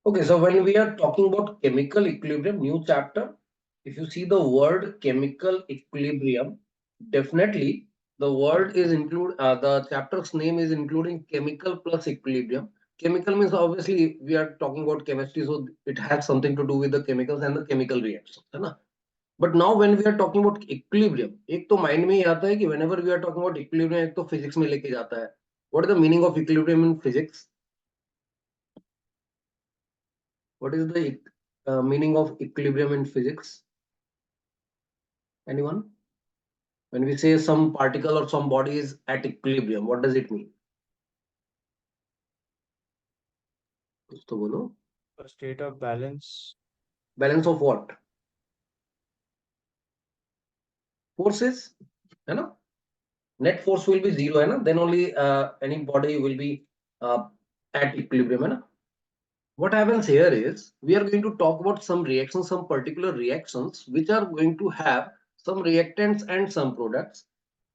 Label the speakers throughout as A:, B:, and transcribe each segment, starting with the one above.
A: Okay, so when we are talking about chemical equilibrium, new chapter, if you see the word chemical equilibrium, definitely the word is the chapter's name is including chemical plus equilibrium. Chemical means obviously we are talking about chemistry, so it has something to do with the chemicals and the chemical reactions, है ना? But now when we are talking about equilibrium, एक तो mind में ये आता है कि whenever we are talking about equilibrium, एक तो physics में लेके जाता है. What is the meaning of equilibrium in physics? What is the meaning of equilibrium in physics? Anyone? When we say some particle or some body is at equilibrium, what does it mean? कुछ तो बोलो.
B: A state of balance.
A: Balance of what? Forces, है ना? Net force will be zero, है ना? Then only any body will be uh, at equilibrium, है ना? What happens here is we are going to talk about some reactions, some particular reactions which are going to have some reactants and some products.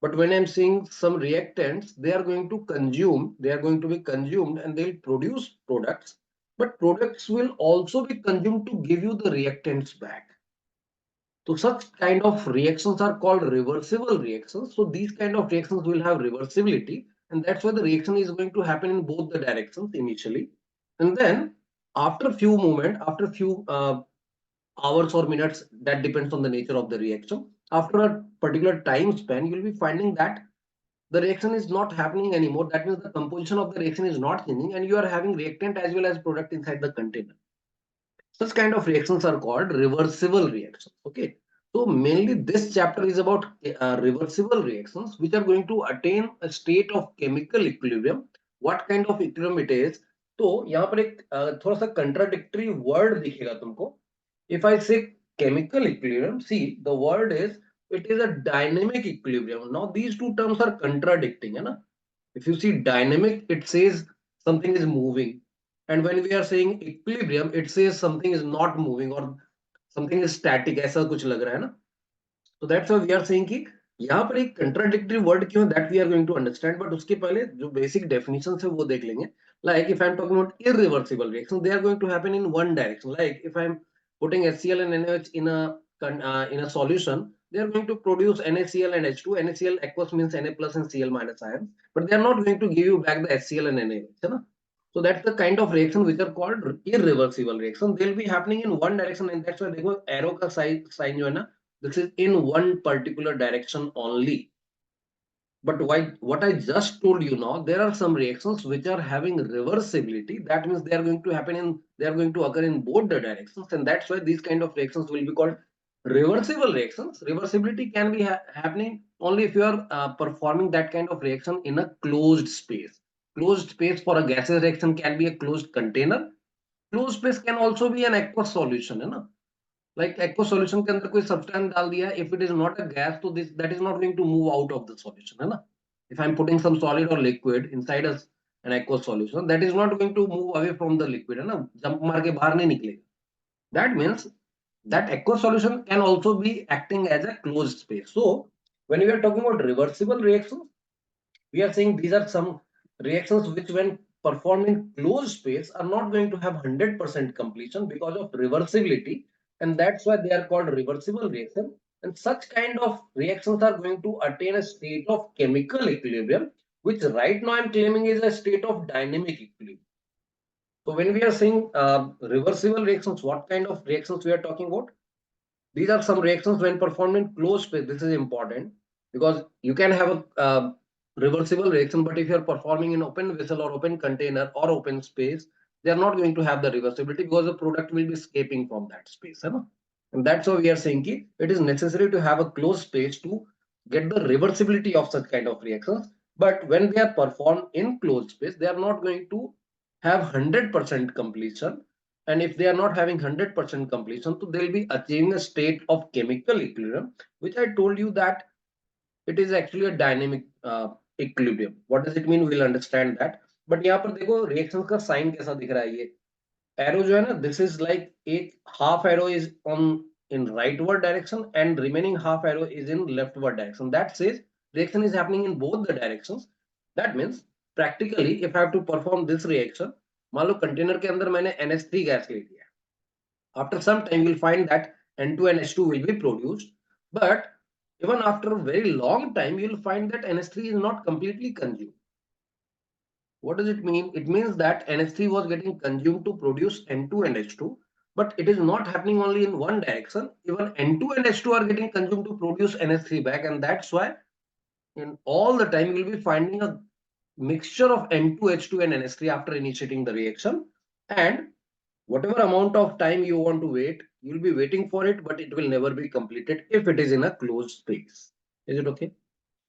A: But when I'm saying some reactants, they are going to consume, they are going to be consumed and they'll produce products. But products will also be consumed to give you the reactants back. So such kind of reactions are called reversible reactions. So these kind of reactions will have reversibility, and that's why the reaction is going to happen in both the directions initially. And then after few moment, after few hours or minutes, that depends on the nature of the reaction. After a particular time span, you'll be finding that the reaction is not happening anymore. That means the composition of the reaction is not changing, and you are having reactant as well as product inside the container. Such kind of reactions are called reversible reactions. Okay. So mainly this chapter is about reversible reactions which are going to attain a state of chemical equilibrium. What kind of equilibrium it is? तो यहाँ पर एक थोड़ा सा contradictory word दिखेगा तुमको. If I say chemical equilibrium, see the word is it is a dynamic equilibrium. Now these two terms are contradicting, है ना? If you see dynamic, it says something is moving. And when we are saying equilibrium, it says something is not moving or something is static. ऐसा कुछ लग रहा है ना? So that's why we are saying कि यहाँ पर एक contradictory word क्यों है that we are going to understand. But उसके पहले जो basic definitions है वो देख लेंगे. Like if I'm talking about irreversible reactions, they are going to happen in one direction. Like if I'm putting HCl and NaOH in a solution, they are going to produce NaCl and H2. NaCl aqueous means Na plus and Cl minus ions, but they are not going to give you back the HCl and NaOH. है ना? So that's the kind of reaction which are called irreversible reaction. They'll be happening in one direction, and that's why देखो arrow का sign जो है ना, this is in one particular direction only. But why, what I just told you now, there are some reactions which are having reversibility. That means they are going to occur in both the directions, and that's why these kind of reactions will be called reversible reactions. Reversibility can be happening only if you are performing that kind of reaction in a closed space. Closed space for a gaseous reaction can be a closed container. Closed space can also be an aqueous solution, है ना? Like aqueous solution के अंदर कोई substance डाल दिया, if it is not a gas, तो this that is not going to move out of the solution, है ना? If I'm putting some solid or liquid inside an aqueous solution, that is not going to move away from the liquid, है ना? Jump मार के बाहर नहीं निकलेगा. That means that aqueous solution can also be acting as a closed space. So when we are talking about reversible reactions, we are saying these are some reactions which when performed in closed space are not going to have 100% completion because of reversibility, and that's why they are called reversible reaction. And such kind of reactions are going to attain a state of chemical equilibrium, which right now I'm claiming is a state of dynamic equilibrium. So when we are saying reversible reactions, what kind of reactions we are talking about? These are some reactions when performed in closed space. This is important because you can have a reversible reaction, but if you are performing in open vessel or open container or open space, they are not going to have the reversibility because the product will be escaping from that space. है ना? And that's why we are saying कि it is necessary to have a closed space to get the reversibility of such kind of reactions. But when they are performed in closed space, they are not going to have 100% completion, and if they are not having 100% completion, so they'll be achieving a state of chemical equilibrium, which I told you that it is actually a dynamic equilibrium. What does it mean? We'll understand that. But यहाँ पर देखो reactions का sign कैसा दिख रहा है. ये arrow जो है ना, this is like एक half arrow is on in rightward direction and remaining half arrow is in leftward direction. That says reaction is happening in both the directions. That means practically if I have to perform this reaction, मान लो container के अंदर मैंने NH3 gas ले लिया, after some time you'll find that N2 and H2 will be produced, but even after a very long time you'll find that NH3 is not completely consumed. What does it mean? It means that NH3 was getting consumed to produce N2 and H2, but it is not happening only in one direction. Even N2 and H2 are getting consumed to produce NH3 back, and that's why in all the time you will be finding a mixture of N2, H2 and NH3 after initiating the reaction. And whatever amount of time you want to wait, you'll be waiting for it, but it will never be completed if it is in a closed space. Is it okay?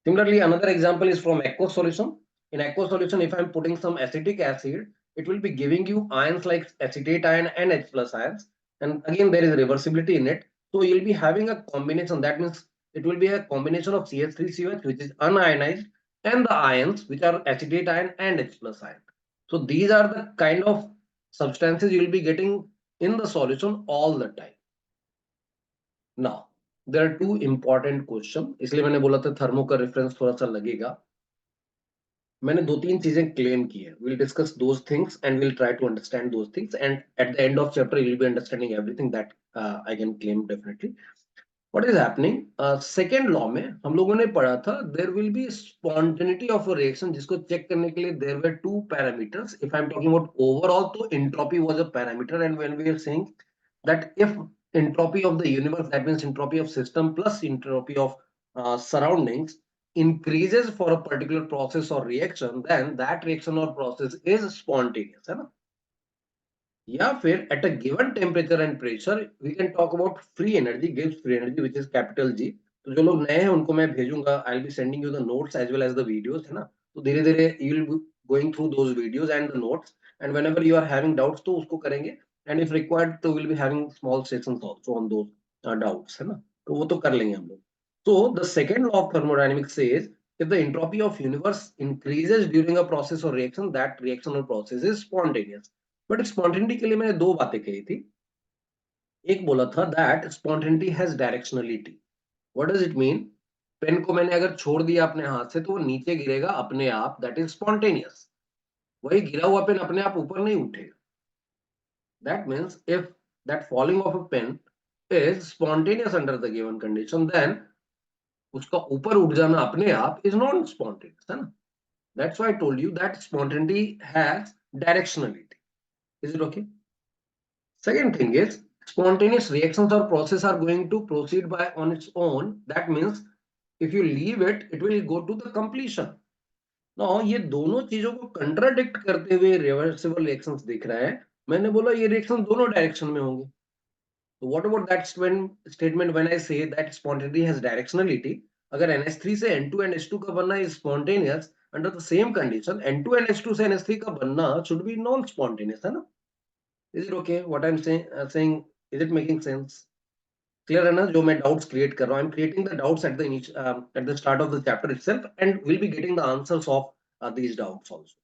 A: Similarly, another example is from aqueous solution. In aqueous solution, if I'm putting some acetic acid, it will be giving you ions like acetate ion and H plus ions. And again, there is reversibility in it. So you'll be having a combination. That means it will be a combination of CH3COH, which is unionized, and the ions, which are acetate ion and H plus ion. So these are the kind of substances you'll be getting in the solution all the time. Now, there are two important question, इसलिए मैंने बोला था thermo का reference थोड़ा सा लगेगा. मैंने दो तीन चीजें क्लेम की है. We'll discuss those things and we'll try to understand those things, and at the end of chapter you'll be understanding everything that I can claim definitely. What is happening? Second law में हम लोगों ने पढ़ा था there will be spontaneity of a reaction, जिसको check करने के लिए there were two parameters. If I'm talking about overall, तो entropy was a parameter, and when we are saying that if entropy of the universe, that means entropy of system plus entropy of surroundings, increases for a particular process or reaction, then that reaction or process is spontaneous, है ना? या फिर at a given temperature and pressure we can talk about free energy, gives free energy, which is capital G. तो जो लोग नए हैं उनको मैं भेजूंगा, I'll be sending you the notes as well as the videos, है ना? तो धीरे धीरे you'll be going through those videos and the notes, and whenever you are having doubts तो उसको करेंगे, and if required तो we'll be having small sessions also on those doubts, है ना? तो वो तो कर लेंगे हम लोग. So the second law of thermodynamics says if the entropy of universe increases during a process or reaction, that reaction or process is spontaneous. But spontaneity के लिए मैंने दो बातें कही थी. एक बोला था that spontaneity has directionality. What does it mean? Pen को मैंने अगर छोड़ दिया अपने हाथ से तो वो नीचे गिरेगा अपने आप, दैट इज स्पॉन्टेनियस. वही गिरा हुआ पेन अपने आप ऊपर नहीं उठेगा. That means if that falling of a pen is spontaneous under the given condition, then उसका ऊपर उठ जाना अपने आप इज नॉन स्पॉन्टेनियस, है ना? That's why I told you that spontaneity has directionality. Is it okay? Second thing is spontaneous reactions or process are going to proceed by on its own. That means if you leave it, it will go to the completion. Now ये दोनों चीजों को contradict करते हुए reversible reactions दिख रहा है. मैंने बोला ये रिएक्शन दोनों डायरेक्शन में होंगे. So what about that statement when I say that spontaneity has directionality? अगर NH3 से N2 and H2 का बनना is spontaneous, under the same condition N2 and H2 से NH3 का बनना should be non spontaneous, है ना? Is it okay what I'm saying? Is it making sense? Clear है ना? जो मैं doubts create कर रहा हूँ, I'm creating the doubts at the start of the chapter itself, and we'll be getting the answers of these doubts also.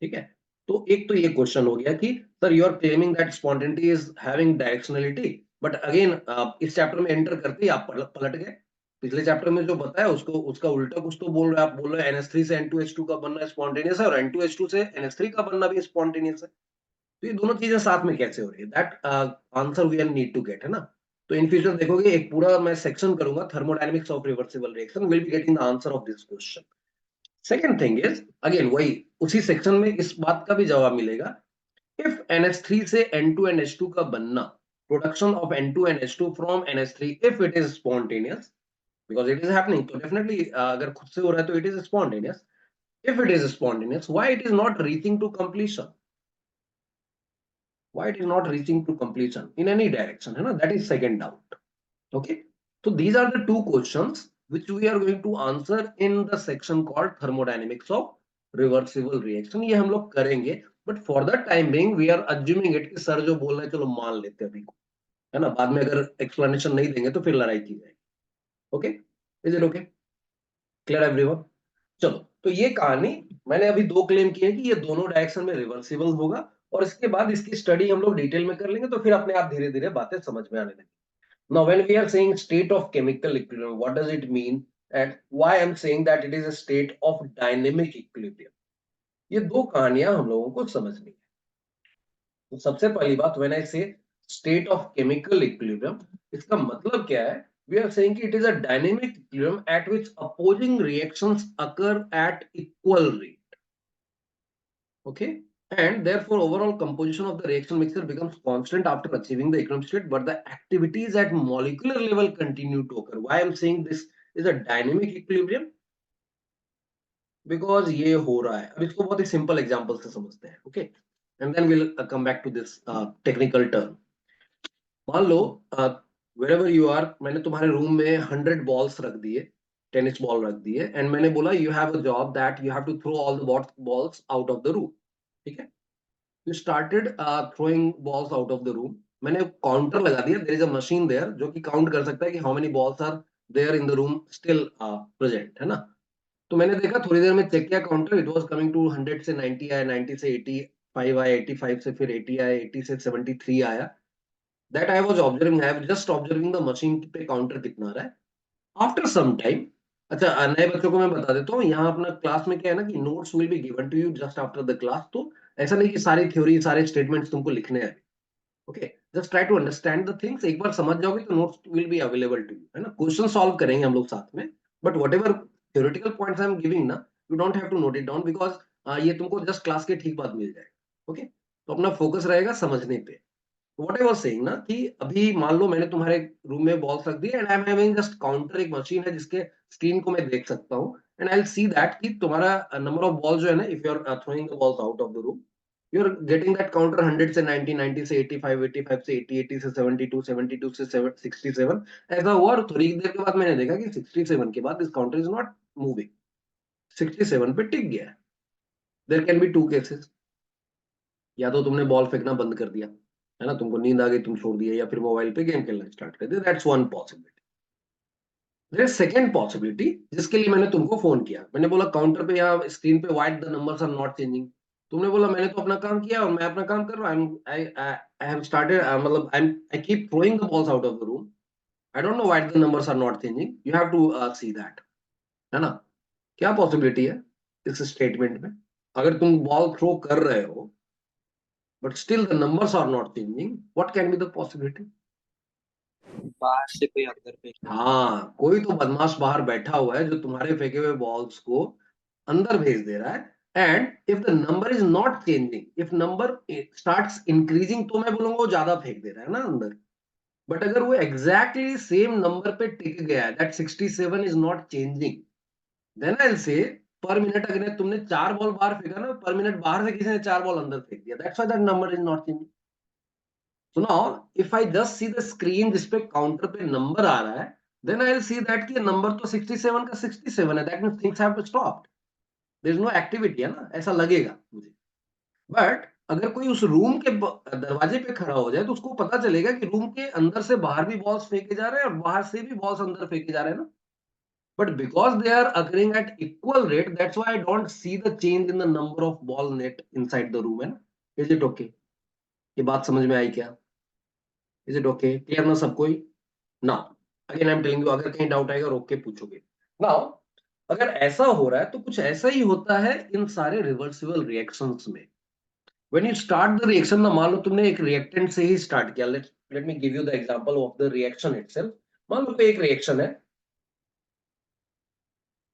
A: ठीक है? तो एक तो ये क्वेश्चन हो गया कि sir you are claiming that spontaneity is having directionality, but again इस चैप्टर में एंटर करते ही आप पलट गए. पिछले चैप्टर में जो बताया उसको उसका उल्टा कुछ तो बोल रहे, आप बोल रहे हैं NH3 से N2H2 का बनना स्पॉन्टेनियस है और N2H2 से NH3 का बनना भी स्पॉन्टेनियस है. तो ये दोनों चीजें साथ में कैसे हो रही है? That answer we need to get, है ना? तो इन फ्यूचर देखोगे एक पूरा मैं सेक्शन करूंगा thermodynamics of reversible reaction, will be getting the answer of this question. Second thing is again वही उसी सेक्शन में इस बात का भी जवाब मिलेगा. इफ NH3 से N2 and H2 का बनना, production of N2 and H2 from NH3, if it is spontaneous, because it is happening, तो डेफिनेटली अगर खुद से हो रहा है तो it is spontaneous. If it is spontaneous, why it is not reaching to completion? Why it is not reaching to completion in any direction, है ना? That is second doubt. Okay, so these are the two questions which we are going to answer in the section called thermodynamics of reversible reaction. ये हम लोग करेंगे, but for the time being we are assuming it कि sir जो बोल रहे हैं चलो मान लेते हैं अभी को, है ना? बाद में अगर explanation नहीं देंगे तो फिर लड़ाई की जाएगी. Okay, is it okay? Clear everyone? चलो, तो ये कहानी मैंने अभी दो क्लेम किए कि ये दोनों डायरेक्शन में रिवर्सिबल होगा, और इसके बाद इसकी स्टडी हम लोग डिटेल में कर लेंगे, तो फिर अपने आप धीरे धीरे बातें समझ में आने लगेंगी. Now when we are saying state of chemical equilibrium, what does it mean and why I'm saying that it is a state of dynamic equilibrium? ये दो कहानियां हम लोगों को समझनी है. तो सबसे पहली बात, व्हेन आई से स्टेट ऑफ केमिकल इक्विलिब्रियम, इसका मतलब क्या है? वी आर सेइंग कि it is a dynamic equilibrium at which opposing reactions occur at equal rate. Okay, and therefore overall composition of the reaction mixture becomes constant after achieving the equilibrium state, but the activities at molecular level continue to occur. Why I'm saying this is a dynamic equilibrium? Because ये हो रहा है. अब इसको बहुत ही simple example से समझते हैं. Okay, and then will come back to this technical term. मान लो wherever you are, मैंने तुम्हारे रूम में 100 बॉल्स रख दिए, टेनिस बॉल रख दिए, एंड मैंने बोला you have a job that you have to throw all the balls out of the room. ठीक है, you started throwing balls out of the room. मैंने काउंटर लगा दिया, there is a machine there जो कि count कर सकता है कि how many balls are there in the room still present, है ना? तो मैंने देखा, थोड़ी देर में चेक किया counter, it was coming to 100 से 90 आया, 90 से 85 आया, 85 से फिर 80 आया, 80 से 73 आया. That I was observing, I was just observing the machine पे काउंटर कितना आ रहा है. आफ्टर सम टाइम, अच्छा नए बच्चों को मैं बता देता हूँ, यहाँ अपना क्लास में क्या है ना कि notes will be given to you just after the class. तो ऐसा नहीं कि सारी थ्योरी सारे स्टेटमेंट्स तुमको लिखने हैं. Okay, just try to understand the things. एक बार समझ जाओगे तो notes will be available to you, है ना? क्वेश्चन सॉल्व करेंगे हम लोग साथ में, but whatever theoretical points I am giving ना, you don't have to note it down, because ये तुमको जस्ट क्लास के ठीक बाद मिल जाएगा. ओके, तो अपना फोकस रहेगा समझने पे. व्हाट आई वाज सेइंग ना कि अभी मान लो मैंने तुम्हारे रूम में बॉल्स रख दी and I am having just counter, एक मशीन है जिसके स्क्रीन को मैं देख सकता हूँ, and I will see that कि तुम्हारा नंबर ऑफ बॉल जो है ना, if you are throwing the balls out of the room, you are getting that counter 100 से 90, 90 से 85, 85 से 80, 80 से 72, 72 से 67. ऐसा हुआ और थोड़ी देर के बाद मैंने देखा कि 67 के बाद this counter is not moving, 67 पे टिक गया है. There can be two cases. या तो तुमने बॉल फेंकना बंद कर दिया, है ना, तुमको नींद आ गई, तुम छोड़ दिया, या फिर मोबाइल पे गेम खेलना स्टार्ट कर दिया. That's one possibility. There is second possibility, जिसके लिए मैंने तुमको फोन किया. मैंने बोला काउंटर पे या स्क्रीन पे while the numbers are not changing. तुमने बोला मैंने तो अपना काम किया और मैं अपना काम कर रहा हूँ. आई हैव स्टार्टेड, मतलब I keep throwing the balls out of the room. I don't know why the numbers are not changing. You have to see that, है ना? क्या पॉसिबिलिटी है इस स्टेटमेंट में? अगर तुम बॉल थ्रो कर रहे हो but still the numbers are not changing, what can be the possibility?
B: बाहर से कोई अंदर पे।
A: हाँ, कोई तो बदमाश बाहर बैठा हुआ है जो तुम्हारे फेंके हुए बॉल्स को अंदर भेज दे रहा है. And if the number is not changing, if number starts increasing, तो मैं बोलूंगा वो ज्यादा फेंक दे रहा है ना अंदर. बट अगर वो एग्जैक्टली सेम नंबर पे टिक गया है, that 67 is not changing, then I will say per minute अगर तुमने 4 बॉल बाहर फेंका ना, पर मिनट बाहर से किसी ने 4 बॉल अंदर फेंक दिया, that's why that number is not changing. So now, if I just see the screen जिस पे काउंटर पे नंबर आ रहा है, then I'll see that कि नंबर तो 67 का 67 है. That means things have stopped. There is no activity, है ना? ऐसा लगेगा मुझे. बट अगर कोई उस रूम के दरवाजे पे खड़ा हो जाए तो उसको पता चलेगा कि रूम के अंदर से बाहर भी बॉल्स फेंके जा रहे हैं और बाहर से भी बॉल्स अंदर फेंके जा रहे हैं ना. But because they are occurring at equal rate, that's why I don't see the change in the number of ball net inside the room, है ना? Is it okay? ये बात समझ में आई क्या? Is it okay? क्लियर ना सबको? Now again I am telling you, अगर कहीं डाउट आएगा रोक के पूछोगे. नाउ अगर ऐसा हो रहा है तो कुछ ऐसा ही होता है इन सारे रिवर्सिबल रिएक्शंस में. When you start the reaction ना, मान लो तुमने एक रिएक्टेंट से ही स्टार्ट किया. Let me give you the example of the reaction itself. मान लो कोई एक रिएक्शन है,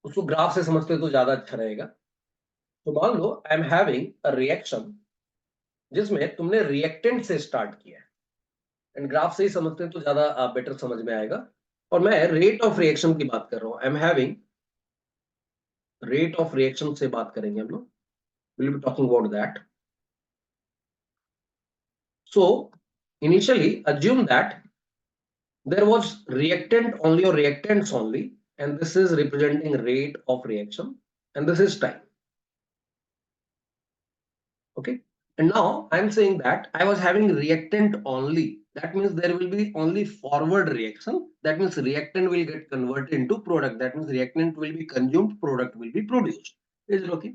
A: उसको ग्राफ से समझते हो तो ज्यादा अच्छा रहेगा. तो मान लो I am having a reaction जिसमें तुमने रिएक्टेंट से स्टार्ट किया है, एंड ग्राफ से ही समझते हैं तो ज्यादा बेटर समझ में आएगा. और मैं रेट ऑफ रिएक्शन की बात कर रहा हूं. आई am having rate of reaction से बात करेंगे हम लोग. Will be talking about that. So initially assume that there was reactant only or reactants only, and this is representing rate of reaction, and this is time. Okay, and now I'm saying that I was having reactant only. That means there will be only forward reaction. That means reactant will get converted into product. That means reactant will be consumed, product will be produced. Is it okay?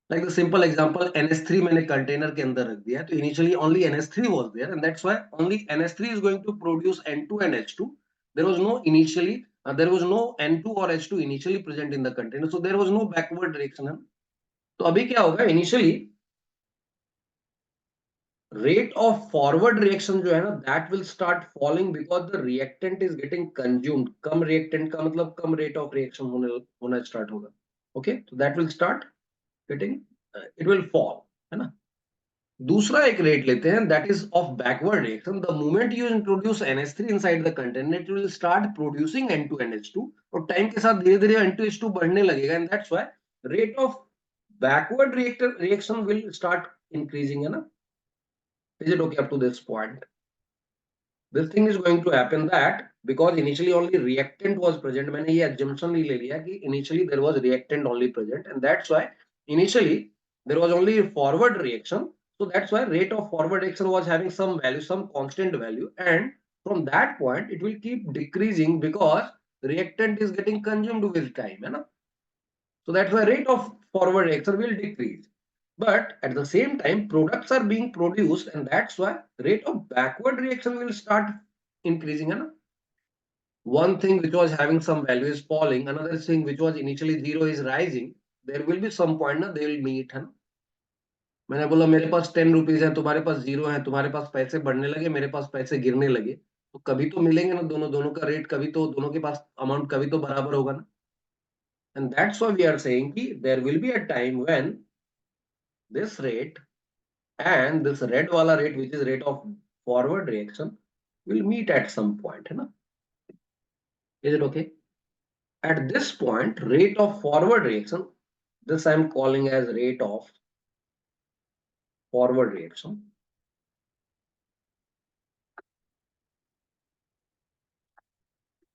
A: Like the simple example, NS3 मैंने container के अंदर रख दिया है, तो initially only NS3 was there, and that's why only NS3 is going to produce N2 and H2. There was no initially, there was no N2 or H2 initially present in the container, so there was no backward reaction. तो अभी क्या होगा? Initially rate of forward reaction जो है ना, that will start falling because the reactant is getting consumed. Come reactant का मतलब कम rate of reaction होना start होगा. Okay, so that will start getting, it will fall, है ना. दूसरा एक रेट लेते हैं, that is of backward reaction. The moment you introduce NH3 inside the container, it will start producing N2NH2 और time के साथ धीरे धीरे N2H2 बढ़ने लगेगा, and that's why rate of backward reaction will start increasing, है ना. Is it okay up to this point? This thing is going to happen that because initially only reactant was present. मैंने ये assumption ही ले लिया कि initially there was reactant only present, and that's why initially there was only forward reaction. So that's why rate of forward reaction was having some value, some constant value, and from that point it will keep decreasing because reactant is getting consumed with time, है ना. So that's why rate of forward reaction will decrease. But at the same time, products are being produced, and that's why rate of backward reaction will start increasing. है ना? One thing which was having some value is falling, another thing which was initially zero is rising. There will be some point ना, they will meet. है ना? मैंने बोला मेरे पास 10 rupees है, तुम्हारे पास 0 है, तुम्हारे पास पैसे बढ़ने लगे, मेरे पास पैसे गिरने लगे, तो कभी तो मिलेंगे ना, दोनों दोनों का रेट कभी तो, दोनों के पास अमाउंट कभी तो बराबर होगा ना. And that's why we are saying कि there will be a time when this rate and this red wala rate, which is rate of forward reaction, will meet at some point, है ना. Is it okay? At this point, rate of forward reaction, this I am calling as rate of forward reaction,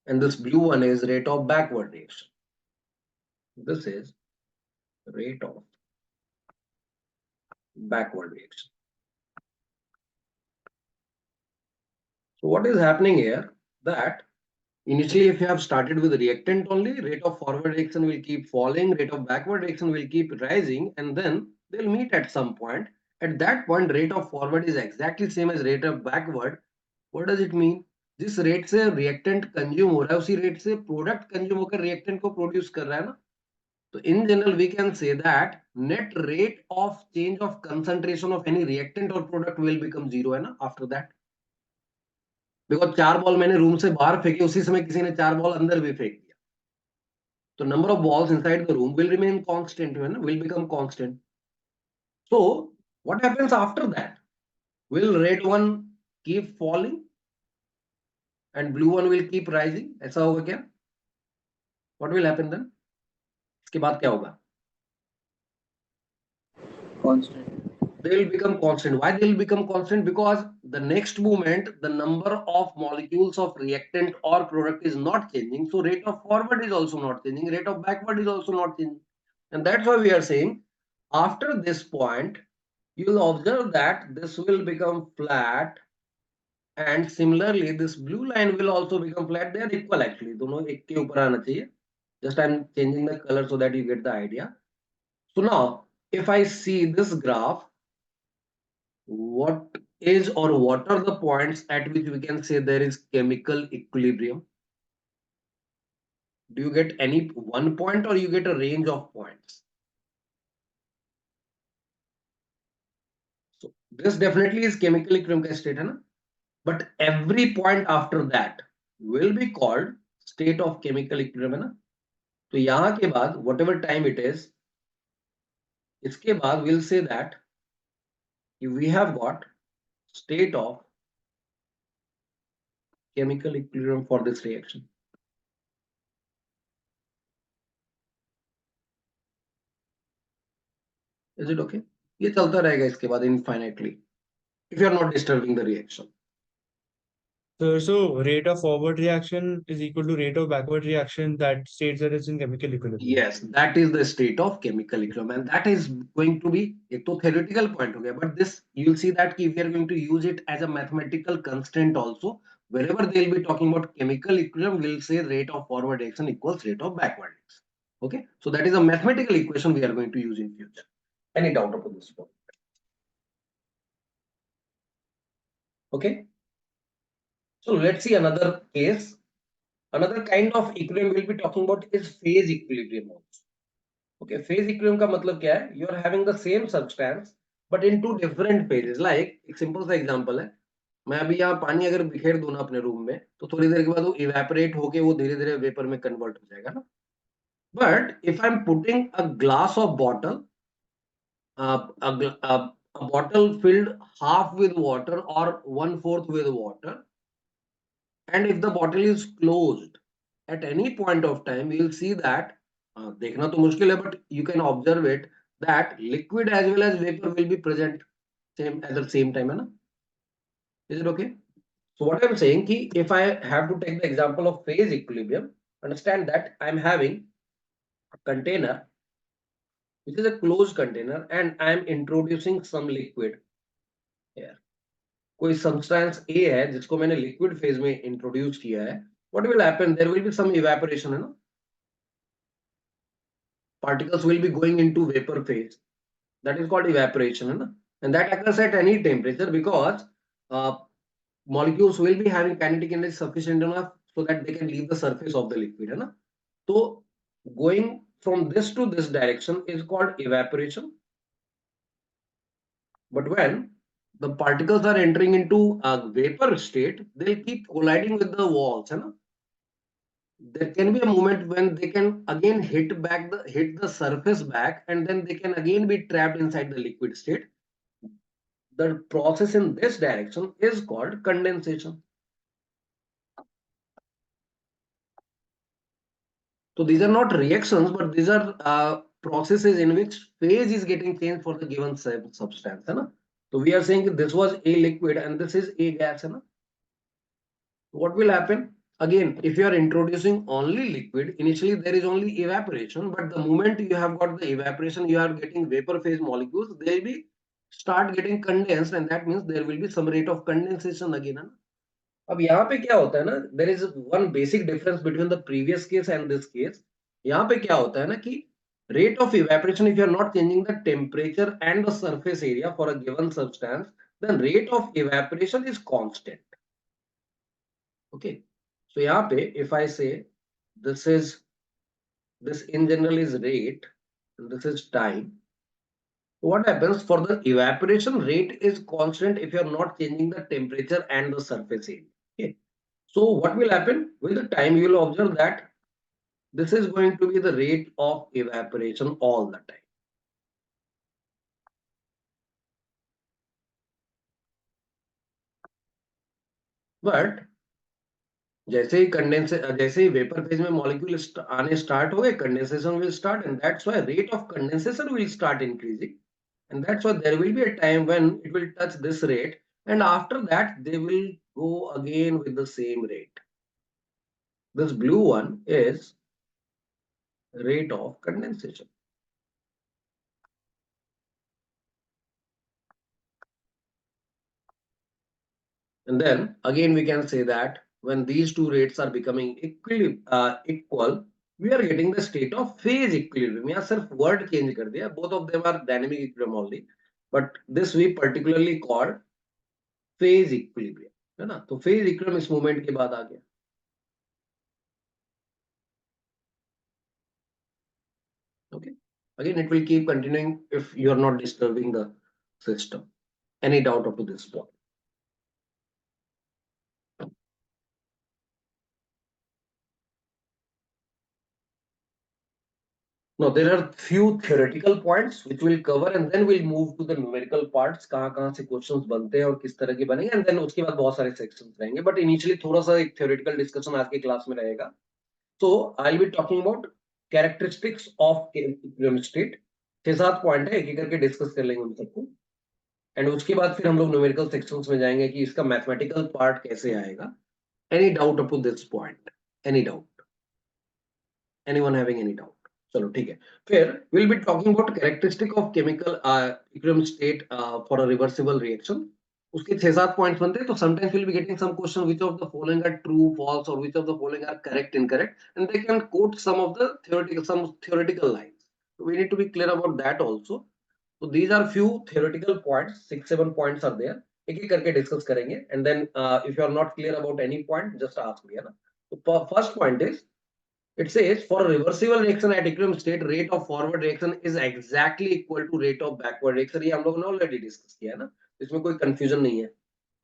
A: and this blue one is rate of backward reaction. This is rate of backward reaction. So what is happening here, that initially if you have started with reactant only, rate of forward reaction will keep falling, rate of backward reaction will keep rising, and then they'll meet at some point. At that point, rate of forward is exactly same as rate of backward. What does it mean? जिस rate से reactant consume हो रहा है उसी rate से product consume होकर reactant को produce कर रहा है ना. तो in general we can say that net rate of change of concentration of any reactant और प्रोडक्ट विल बिकम जीरो, है ना, आफ्टर दैट. बिकॉज 4 बॉल मैंने रूम से बाहर फेंके, उसी समय किसी ने 4 बॉल अंदर भी फेंक दिया, तो number of balls inside the room will remain constant, है ना, will become constant. So what happens after that? Will red one keep falling and blue one will keep rising? ऐसा होगा क्या? What will happen then? इसके बाद क्या होगा?
B: constant.
A: They will become constant. Why they will become constant? Because the next moment the number of molecules of reactant or product is not changing, so rate of forward is also not changing, rate of backward is also not changing. And that's why we are saying after this point you will observe that this will become flat, and similarly this blue line will also become flat. They are equal actually, दोनों एक के ऊपर आना चाहिए. Just I am changing the color so that you get the idea. So now if I see this graph, what is or what are the points at which we can say there is chemical equilibrium? Do you get any one point or you get a range of points? So this definitely is chemical equilibrium state, है ना? But every point after that will be called state of chemical equilibrium, है ना? तो यहाँ के बाद whatever time it is, इसके बाद we'll say that we have got state of chemical equilibrium for this reaction. Is it okay? ये चलता रहेगा इसके बाद infinitely if you are not disturbing the reaction.
C: So rate of forward reaction is equal to rate of backward reaction. That states that it's in chemical equilibrium.
A: Yes, that is the state of chemical equilibrium, and that is going to be एक तो theoretical point हो गया, but this you'll see that we are going to use it as a mathematical constraint also. Wherever they will be talking about chemical equilibrium, we'll say rate of forward reaction equals rate of backward reaction. Okay, so that is a mathematical equation we are going to use in future. Any doubt about this point? Okay, so let's see another case. Another kind of equilibrium we'll be talking about is phase equilibrium also. Okay, phase equilibrium का मतलब क्या है? You are having the same substance, but in two different phases. Like एक simple सा example है, मैं अभी यहाँ पानी अगर बिखेर दूं ना अपने रूम में, तो थोड़ी देर के बाद वो इवेपोरेट होके वो धीरे धीरे वेपर में कन्वर्ट हो जाएगा ना. But if I am putting a glass of bottle, a bottle filled half with water or 1/4 with water, and if the bottle is closed at any point of time, you will see that देखना तो मुश्किल है, but you can observe it that liquid as well as vapor will be present same at the same time, है ना? Is it okay? So what I'm saying कि if I have to take the example of phase equilibrium, understand that I'm having a container which is a closed container and I'm introducing some liquid here. कोई substance A है जिसको मैंने liquid phase में introduce किया है. What will happen? There will be some evaporation, है ना? Particles will be going into vapour phase. That is called evaporation, है ना? And that occurs at any temperature because molecules will be having kinetic energy sufficient enough so that they can leave the surface of the liquid, है ना? तो going from this to this direction is called evaporation. But when the particles are entering into a vapor state, they'll keep colliding with the walls, है ना? There can be a moment when they can again hit the surface back, and then they can again be trapped inside the liquid state. The process in this direction is called condensation. So these are not reactions, but these are processes in which phase is getting changed for the given substance, है ना? So we are saying this was a liquid and this is a gas, है ना? What will happen? Again, if you are introducing only liquid, initially there is only evaporation, but the moment you have got the evaporation, you are getting vapor phase molecules, they will be start getting condensed, and that means there will be some rate of condensation again, है ना? अब यहाँ पे क्या होता है ना, there is one basic difference between the previous case and this case. यहाँ पे क्या होता है ना कि rate of evaporation, if you are not changing the temperature and the surface area for a given substance, then rate of evaporation is constant. Okay, so यहाँ पे if I say this in general is rate and this is time, what happens for the evaporation? Rate is constant if you are not changing the temperature and the surface area. Okay, so what will happen with the time? You will observe that this is going to be the rate of evaporation all the time. But जैसे ही जैसे ही vapour phase में molecule आने start हो गए, condensation will start, and that's why rate of condensation will start increasing, and that's why there will be a time when it will touch this rate, and after that they will go again with the same rate. This blue one is rate of condensation. And then again we can say that when these two rates are becoming equal, we are getting the state of phase equilibrium. यहाँ सिर्फ word change कर दिया, both of them are dynamic equilibrium only, but this we particularly call phase equilibrium, है ना? तो phase equilibrium इस moment के बाद आ गया. Okay, again it will keep continuing if you are not disturbing the system. Any doubt up to this point? No, there are few theoretical points which we'll cover, and then we'll move to the numerical parts. कहाँ से questions बनते हैं और किस तरह के बनेंगे, and then उसके बाद बहुत सारे sections रहेंगे. But initially थोड़ा सा एक theoretical discussion आज के class में रहेगा. So I'll be talking about characteristics of equilibrium state. 6-7 point है, एक एक करके डिस्कस कर लेंगे उन सबको, एंड उसके बाद फिर हम लोग न्यूमेरिकल सेक्शंस में जाएंगे कि इसका मैथमेटिकल पार्ट कैसे आएगा. Any doubt up to this point? Any doubt? Anyone having any doubt? चलो ठीक है. फिर will be talking about characteristic of chemical equilibrium state for a reversible reaction. उसके 6-7 पॉइंट्स बनते हैं. तो sometimes will be getting some question which of the following are true, false, और which of the following are correct, incorrect, and they can quote some theoretical lines. So we need to be clear about that also. So these are few theoretical points. 6-7 points are there. एक एक करके discuss करेंगे, and then if you are not clear about any point, just ask me, है ना? तो first point is It says for a reversible reaction at equilibrium state, rate of forward reaction is exactly equal to rate of backward reaction. ये हम लोगों ने already discuss किया है ना, इसमें कोई कंफ्यूजन नहीं है.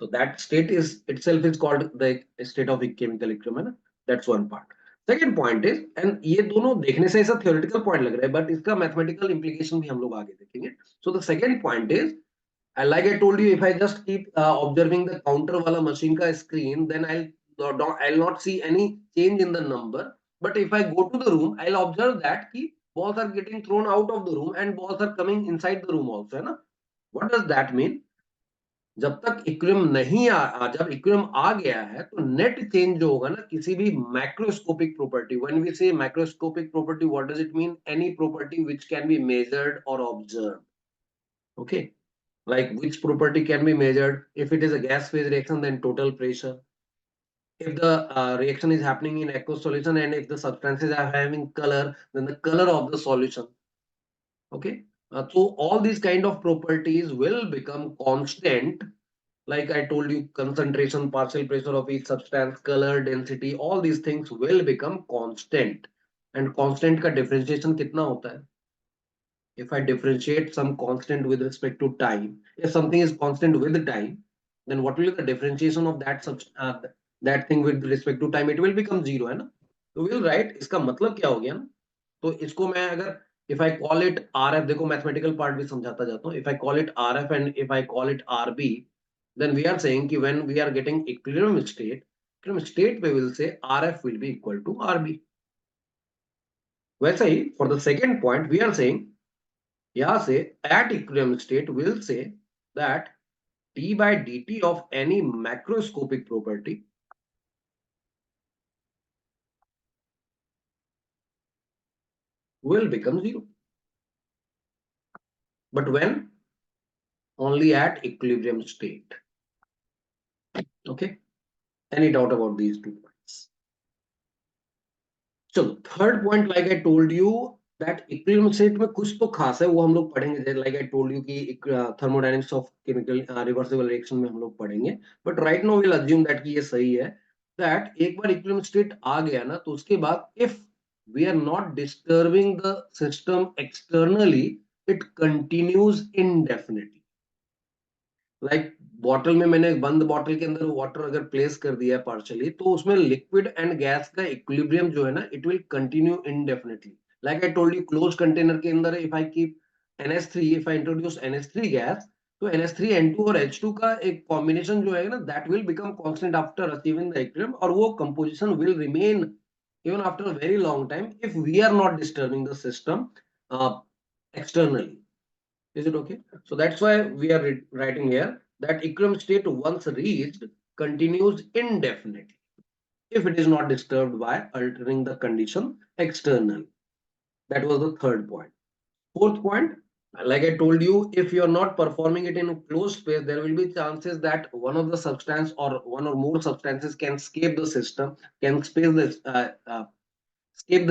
A: So that state is itself is called the state of chemical equilibrium, है ना. That's one part. Second point is, and ये दोनों देखने से ऐसा theoretical point लग रहा है, but इसका mathematical implication भी हम लोग आगे देखेंगे. So the second point is, and like I told you, if I just keep observing the counter wala machine ka screen, then I'll not see any change in the number. But if I go to the room, I'll observe that ki balls are getting thrown out of the room and balls are coming inside the room also, है ना. What does that mean? जब तक equilibrium नहीं जब equilibrium आ गया है तो net change जो होगा ना किसी भी macroscopic property. When we say macroscopic property, what does it mean? Any property which can be measured और observed. Okay, like which property can be measured? If it is a gas phase reaction, then total pressure. If the reaction is happening in aqueous solution and if the substances are having color, then the color of the solution. Okay, so all these kind of properties will become constant. Like I told you, concentration, partial pressure of each substance, color, density, all these things will become constant. And constant का differentiation कितना होता है? If I differentiate some constant with respect to time, if something is constant with time, then what will be the differentiation of that thing with respect to time? It will become zero, है ना. तो we'll write इसका मतलब क्या हो गया ना. तो इसको मैं अगर if I call it RF, देखो mathematical part भी समझाता जाता हूँ. If I call it RF and if I call it RB, then we are saying कि when we are getting equilibrium state we will say RF will be equal to RB. वैसे ही for the second point we are saying, यहाँ से at equilibrium state will say that d by dt of any macroscopic property will become zero. But when? Only at equilibrium state. Okay, any doubt about these 2 points? चलो third point, like I told you that equilibrium state में कुछ तो खास है, वो हम लोग पढ़ेंगे. like I told you कि thermodynamics of chemical reversible reaction में हम लोग पढ़ेंगे. but right now we'll assume that कि ये सही है, that एक बार equilibrium state आ गया ना तो उसके बाद if we are not disturbing the system externally, it continues indefinitely. Like bottle में मैंने बंद बॉटल के अंदर वाटर अगर प्लेस कर दिया पार्शियली, तो उसमें लिक्विड एंड गैस का इक्विलिब्रियम जो है ना, it will continue indefinitely. Like I told you, close container के अंदर if I keep NH3, if I introduce NH3 gas, तो NH3N2 और H2 का एक कॉम्बिनेशन जो है ना, that will become constant after achieving the equilibrium, और वो composition will remain even after a very long time if we are not disturbing the system externally. Is it okay? So that's why we are writing here that equilibrium state once reached continues indefinitely if it is not disturbed by altering the condition externally. That was the third point. Fourth point, like I told you, if you are not performing it in a closed space, there will be chances that one of the substance or one or more substances can escape the system, can escape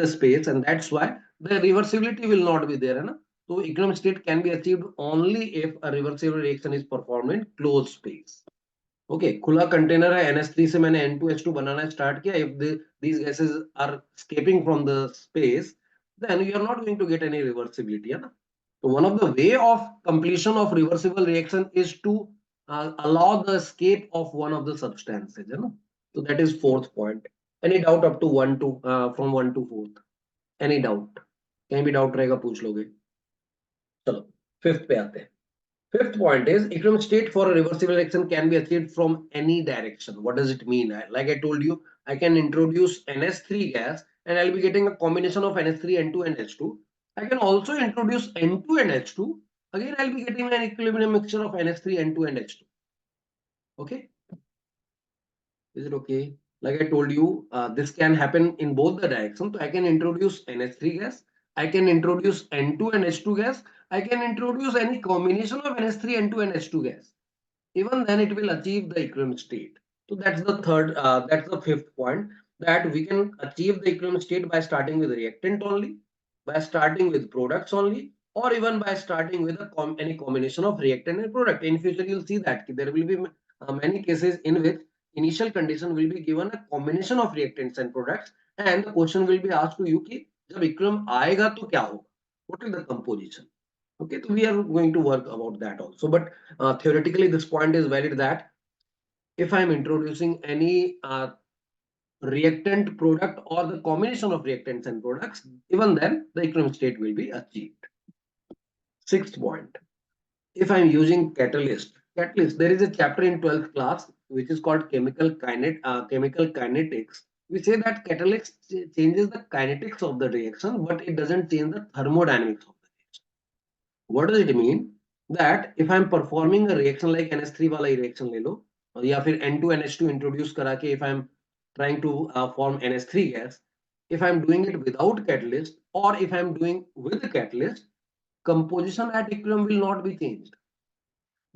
A: the space, and that's why the reversibility will not be there, है ना. So equilibrium state can be achieved only if a reversible reaction is performed in closed space. Okay, खुला container है, NH3 से मैंने N2H2 बनाना start किया. If these gases are escaping from the space, then you are not going to get any reversibility, है ना. So one of the way of completion of reversible reaction is to allow the escape of one of the substances, है ना. So that is fourth point. Any doubt up to 1 to from 1 to 4th? Any doubt? कहीं भी doubt रहेगा पूछ लोगे. चलो fifth पे आते हैं. Fifth point is equilibrium state for a reversible reaction can be achieved from any direction. What does it mean? Like I told you, I can introduce NH3 gas and I'll be getting a combination of NH3, N2 and H2. I can also introduce N2 and H2. Again, I'll be getting an equilibrium mixture of NH3, N2 and H2. Okay. Is it okay? Like I told you, this can happen in both the directions. So I can introduce NH3 gas. I can introduce N2 and H2 gas. I can introduce any combination of NH3, N2 and H2 gas. Even then it will achieve the equilibrium state. So that's the fifth point, that we can achieve the equilibrium state by starting with reactant only, by starting with products only, or even by starting with any combination of reactant and product. In future, you'll see that there will be many cases in which initial condition will be given a combination of reactants and products, and the question will be asked to you कि जब equilibrium आएगा तो क्या होगा, what is the composition. Okay, so we are going to work about that also, but theoretically this point is valid that if I am introducing any reactant product or the combination of reactants and products, even then the equilibrium state will be achieved. Sixth point, if I am using catalyst, there is a chapter in 12th class which is called chemical kinetics. We say that catalyst changes the kinetics of the reaction, but it doesn't change the thermodynamics of the reaction. What does it mean? That if I am performing a reaction like NH3 वाला reaction ले लो, या फिर N2NH2 introduce करा के if I am trying to form NH3 gas, if I am doing it without catalyst or if I am doing with the catalyst, composition at equilibrium will not be changed.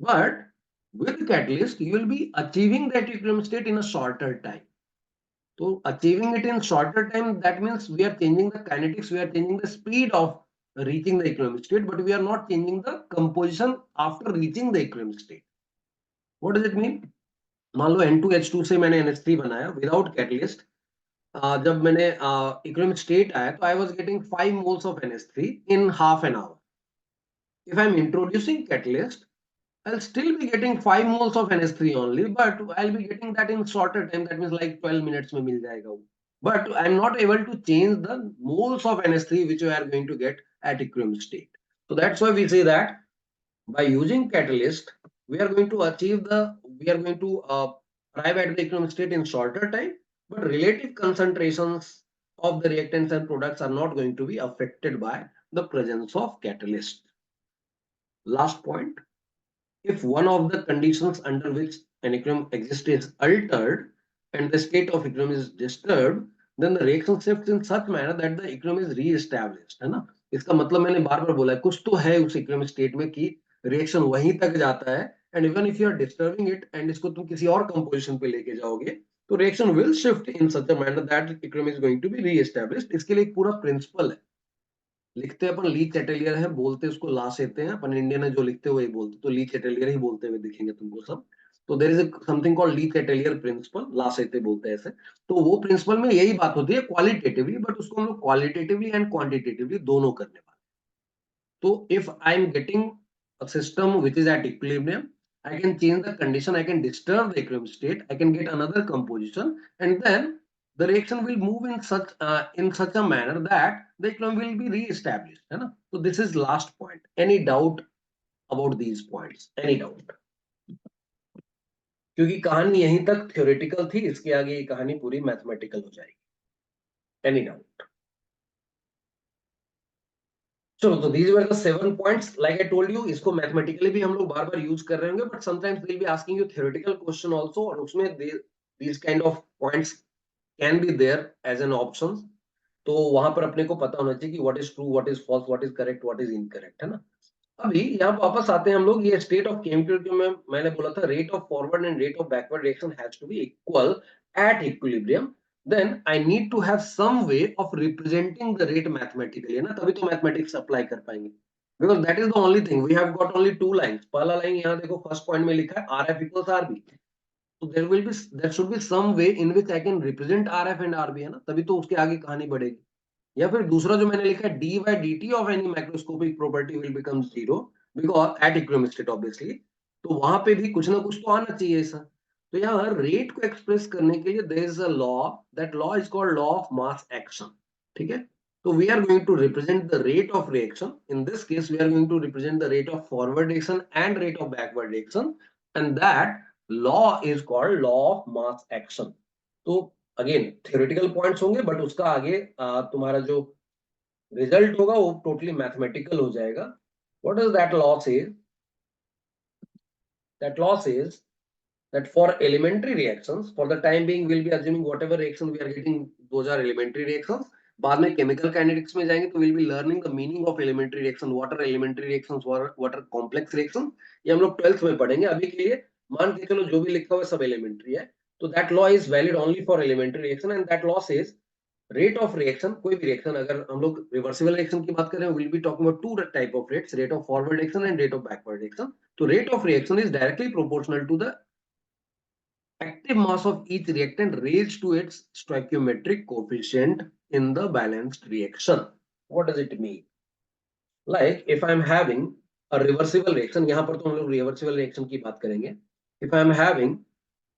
A: But with catalyst, you will be achieving that equilibrium state in a shorter time. So achieving it in shorter time, that means we are changing the kinetics, we are changing the speed of reaching the equilibrium state, but we are not changing the composition after reaching the equilibrium state. What does it mean? मान लो N2H2 से मैंने NH3 बनाया without catalyst. जब मैंने equilibrium state आया तो I was getting 5 moles of NH3 in half an hour. If I am introducing catalyst, I'll still be getting 5 moles of NH3 only, but I'll be getting that in shorter time. That means like 12 minutes में मिल जाएगा वो. But I'm not able to change the moles of NH3 which we are going to get at equilibrium state. So that's why we say that by using catalyst, we are going to arrive at the equilibrium state in shorter time, but relative concentrations of the reactants and products are not going to be affected by the presence of catalyst. Last point, if one of the conditions under which an equilibrium exists is altered and the state of equilibrium is disturbed, then the reaction shifts in such manner that the equilibrium is re-established, है ना. इसका मतलब मैंने बार बार बोला है, कुछ तो है उस equilibrium state में कि reaction वहीं तक जाता है, and even if you are disturbing it and इसको तुम किसी और composition पे लेके जाओगे, तो reaction will shift in such a manner that equilibrium is going to be re-established. इसके लिए एक पूरा principle है. लिखते अपन ली चैटेलियर है, बोलते उसको ला सेते हैं, अपन इंडियन है जो लिखते वही बोलते, तो ली चैटेलियर ही बोलते हुए दिखेंगे तुमको सब. तो there is something called Le Chatelier principle, ला सेते बोलते हैं ऐसे. तो वो प्रिंसिपल में यही बात होती है क्वालिटेटिवली, बट उसको हम लोग क्वालिटेटिवली एंड क्वांटिटेटिवली दोनों करने वाले. तो if I am getting a system which is at equilibrium, I can change the condition, I can disturb the equilibrium state, I can get another composition, and then the reaction will move in such a manner that the equilibrium will be re-established, है ना. So this is last point. Any doubt about these points? Any doubt? क्योंकि कहानी यहीं तक theoretical थी, इसके आगे ये कहानी पूरी mathematical हो जाएगी. Any doubt? चलो, तो these were the 7 points. Like I told you, इसको mathematically भी हम लोग बार बार यूज कर रहे होंगे, but sometimes they'll be asking you theoretical question also, और उसमें these kind of points can be there as an option. तो वहां पर अपने को पता होना चाहिए कि what is true, what is false, what is correct, what is incorrect, है ना. अभी यहाँ वापस आते हैं हम लोग, ये स्टेट ऑफ केमिकल में मैंने बोला था rate of forward and rate of backward reaction has to be equal at equilibrium. then I need to have some way of representing the rate mathematically, है ना. तभी तो मैथमेटिक्स अप्लाई कर पाएंगे, because that is the only thing. We have got only 2 lines. पहला line यहाँ देखो, first point में लिखा है RF equals RB. So there should be some way in which I can represent RF and RB, है ना. तभी तो उसके आगे कहानी बढ़ेगी. या फिर दूसरा जो मैंने लिखा है D by D T of any microscopic property will become zero because at equilibrium state obviously. तो वहां पे भी कुछ ना कुछ तो आना चाहिए ऐसा. तो यहाँ रेट को एक्सप्रेस करने के लिए there is a law, that law is called law of mass action. ठीक है. तो we are going to represent the rate of reaction. In this case we are going to represent the rate of forward reaction and rate of backward reaction, and that law is called law of mass action. तो again theoretical points होंगे, but उसका आगे तुम्हारा जो result होगा वो totally mathematical हो जाएगा. What does that law says? That law says that for elementary reactions, for the time being we'll be assuming whatever reaction we are getting, those are elementary reactions. बाद में chemical kinetics में जाएंगे तो we'll be learning the meaning of elementary reaction, what are elementary reactions, what are complex reactions. ये हम लोग 12th में पढ़ेंगे. अभी के लिए मान के चलो जो भी लिखा हुआ है सब elementary है. तो that law is valid only for elementary reaction, and that law says rate of reaction, कोई भी रिएक्शन, अगर हम लोग रिवर्सिबल रिएक्शन की बात करें, will be talking about 2 type of rates, rate of forward reaction and rate of backward reaction. तो rate of reaction is directly proportional to the active mass of each reactant raised to its stoichiometric coefficient in the balanced reaction. What does it mean? Like if I am having a reversible reaction, यहाँ पर तो हम लोग reversible reaction की बात करेंगे. If I am having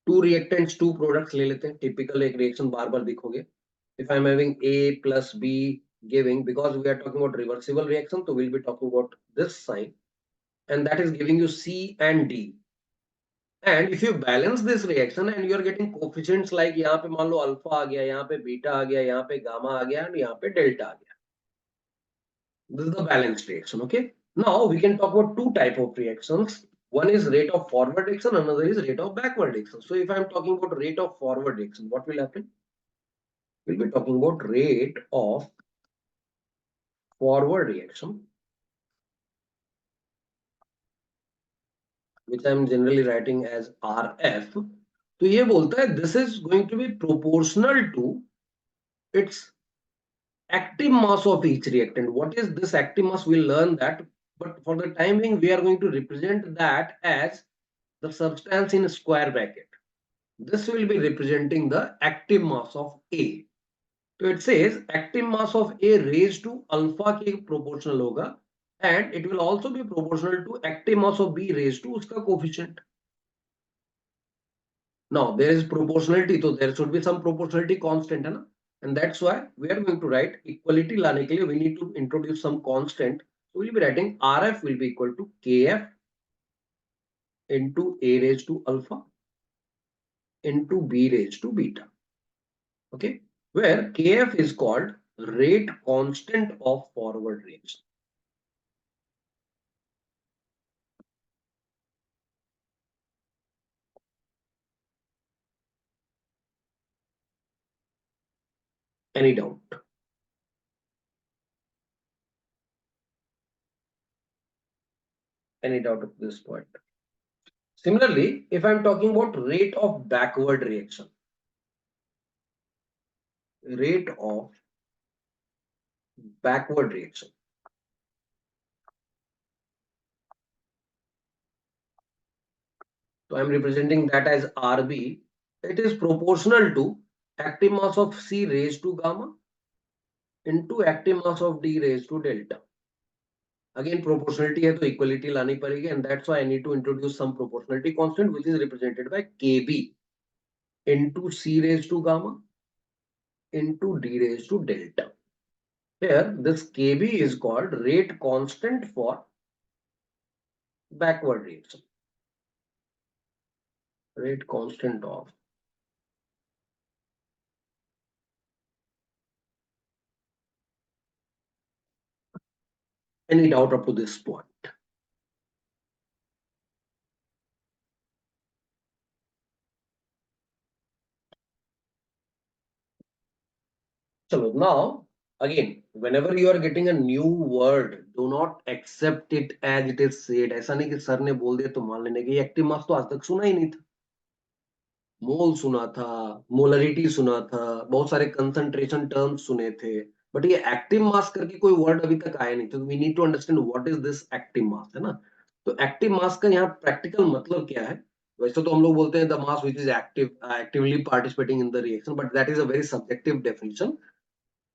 A: two reactants, two products ले लेते हैं, typical एक reaction bar bar दिखोगे. If I am having A plus B giving, because we are talking about reversible reaction, so we'll be talking about this sign, and that is giving you C and D. And if you balance this reaction and you are getting coefficients like यहाँ पे मान लो alpha आ गया, यहाँ पे beta आ गया, यहाँ पे gamma आ गया, and यहाँ पे डेल्टा आ गया. This is the balanced reaction. Okay. Now we can talk about two type of reactions. One is rate of forward reaction, another is rate of backward reaction. So if I am talking about rate of forward reaction, what will happen? We'll be talking about rate of forward reaction, which I am generally writing as RF. तो ये बोलता है this is going to be proportional to its active mass of each reactant. What is this active mass? We'll learn that, but for the time being we are going to represent that as the substance in square bracket. This will be representing the active mass of A. So it says active mass of A raised to alpha के proportional होगा, and it will also be proportional to active mass of B raised to उसका coefficient. Now there is proportionality, so there should be some proportionality constant, है ना? And that's why we are going to write equality लाने के लिए we need to introduce some constant. So we'll be writing RF will be equal to KF into A raised to alpha into B raised to beta. Okay, where Kf is called rate constant of forward reaction. Any doubt? Any doubt at this point? Similarly, if I'm talking about rate of backward reaction, rate of backward reaction. So I'm representing that as RB. It is proportional to active mass of C raised to gamma into active mass of D raised to delta. Again, proportionality है तो equality लानी पड़ेगी, and that's why I need to introduce some proportionality constant, which is represented by KB into C raised to gamma into D raised to delta. Here, this KB is called rate constant for backward reaction. Rate constant of any doubt up to this point? So now, again, whenever you are getting a new word, do not accept it as it is said. ऐसा नहीं कि sir ने बोल दिया तो मान लेने के एक्टिव मास तो आज तक सुना ही नहीं था. मोल सुना था, मोलरिटी सुना था, बहुत सारे कंसंट्रेशन टर्म्स सुने थे, बट ये एक्टिव मास करके कोई वर्ड अभी तक आया नहीं. तो we need to understand what is this active mass, है ना? तो एक्टिव मास का यहाँ प्रैक्टिकल मतलब क्या है? वैसे तो हम लोग बोलते हैं the mass which is actively participating in the reaction, but that is a very subjective definition.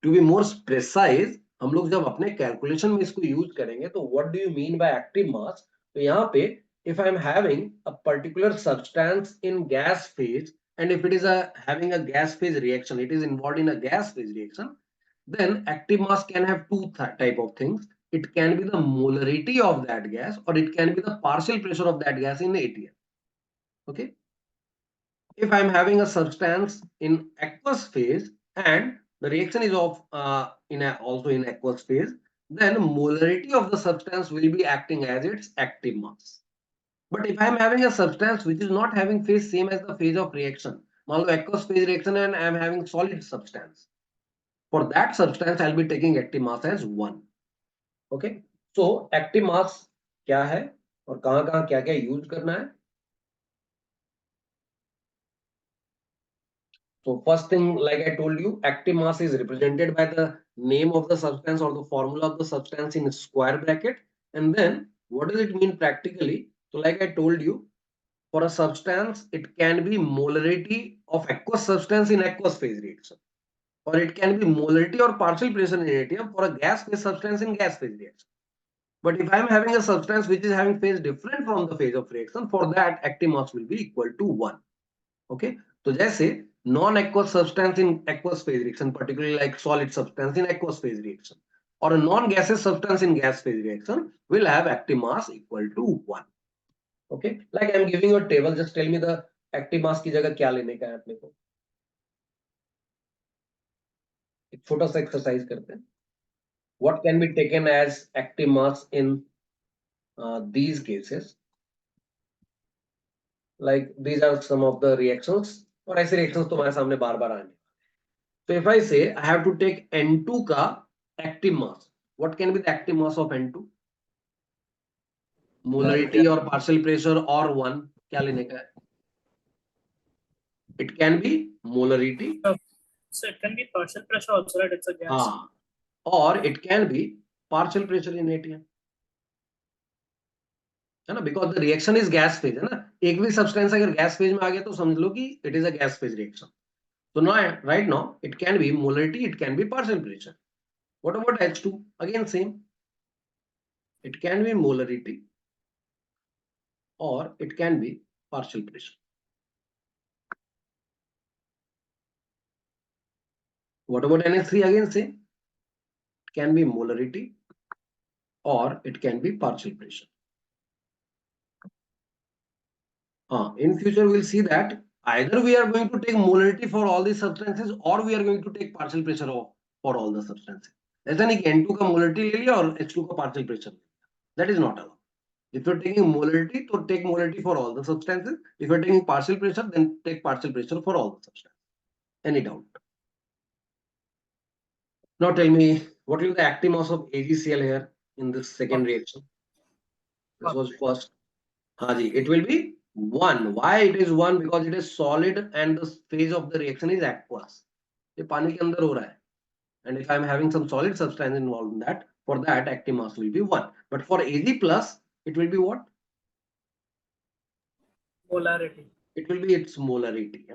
A: To be more precise, हम लोग जब अपने कैलकुलेशन में इसको यूज करेंगे तो what do you mean by active mass? तो यहाँ पे if I am having a particular substance in gas phase, and if it is having a gas phase reaction, it is involved in a gas phase reaction, then active mass can have two type of things. It can be the molarity of that gas, or it can be the partial pressure of that gas in ATM. Okay, if I am having a substance in aqueous phase and the reaction is of also in aqueous phase, then molarity of the substance will be acting as its active mass. But if I am having a substance which is not having phase same as the phase of reaction, मान लो aqueous phase reaction and I am having solid substance, for that substance I'll be taking active mass as 1. Okay, so active mass क्या है और कहाँ-कहाँ क्या-क्या use करना है? So first thing, like I told you, active mass is represented by the name of the substance or the formula of the substance in square bracket. And then what does it mean practically? So like I told you, for a substance, it can be molarity of aqueous substance in aqueous phase reaction, or it can be molarity or partial pressure in ATM for a gas phase substance in gas phase reaction. But if I am having a substance which is having phase different from the phase of reaction, for that active mass will be equal to 1. Okay, so जैसे non-aqueous substance in aqueous phase reaction, particularly like solid substance in aqueous phase reaction, or a non-gaseous substance in gas phase reaction will have active mass equal to 1. Okay, like I'm giving you a table, just tell me the active mass की जगह क्या लेने का है अपने को. एक छोटा सा एक्सरसाइज करते हैं. What can be taken as active mass in these cases? Like these are some of the reactions, और ऐसे reactions तुम्हारे सामने बार बार आने. So if I say I have to take N2 का active mass, what can be the active mass of N2? Molarity or partial pressure or 1, क्या लेने का है? It can be molarity.
D: So it can be partial pressure also, right? It's a gas.
A: हाँ, or it can be partial pressure in ATM, है ना, because the reaction is gas phase, है ना. एक भी substance अगर gas phase में आ गया तो समझ लो कि it is a gas phase reaction. So now, right now, it can be molarity, it can be partial pressure. What about H2? Again same. It can be molarity or it can be partial pressure. What about NH3? Again same. It can be molarity or it can be partial pressure. In future, we'll see that either we are going to take molarity for all these substances or we are going to take partial pressure for all the substances. ऐसा नहीं कि N2 का molarity ले लिया और H2 का partial pressure. That is not allowed. If you're taking molarity, तो take molarity for all the substances. If you're taking partial pressure, then take partial pressure for all the substances. Any doubt? Now tell me, what will be the active mass of AgCl here in this second reaction? This was first. Haji, it will be 1. Why it is 1? Because it is solid and the phase of the reaction is aqueous. ये पानी के अंदर हो रहा है. And if I am having some solid substance involved in that, for that active mass will be 1. But for Ag plus, it will be what?
D: Molarity.
A: It will be its molarity.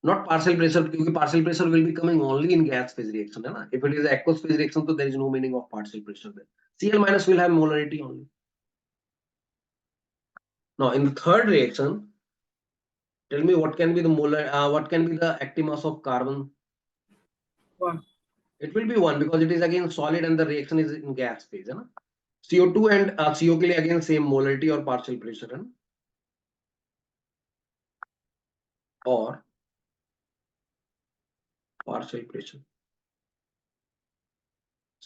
A: Not partial pressure, because partial pressure will be coming only in gas phase reaction. Hai? If it is aqueous phase reaction, so there is no meaning of partial pressure there. Cl minus will have molarity only. Now in the third reaction, tell me what can be the what can be the active mass of carbon?
D: 1.
A: It will be 1 because it is again solid and the reaction is in gas phase. Hai? CO2 and CO के लिए again same molarity or partial pressure. Hai? Or partial pressure.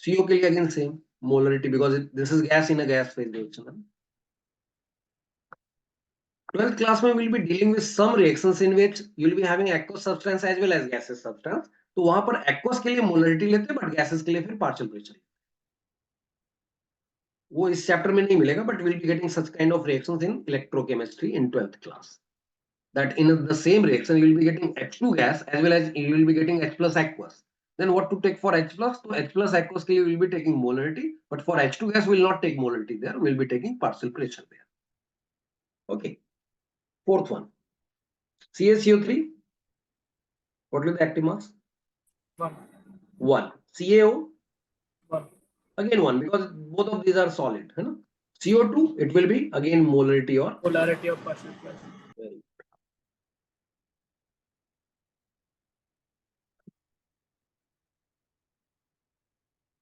A: CO के लिए again same molarity because this is gas in a gas phase reaction. Hai? 12th class में will be dealing with some reactions in which you will be having aqueous substance as well as gaseous substance. तो वहां पर aqueous के लिए molarity लेते हैं but gases के लिए फिर partial pressure. वो इस चैप्टर में नहीं मिलेगा but we'll be getting such kind of reactions in electrochemistry in 12th class. That in the same reaction you will be getting H2 gas as well as you will be getting H plus aqueous. Then what to take for H plus? So H plus aqueous के लिए we will be taking molarity, but for H2 gas we will not take molarity there. We will be taking partial pressure there. Okay. Fourth one. CaCO3. What will be the active mass?
D: 1.
A: 1. CaO.
D: 1.
A: Again 1 because both of these are solid. Hai na? CO2. It will be again molarity or
D: Polarity of partial pressure.
A: very good.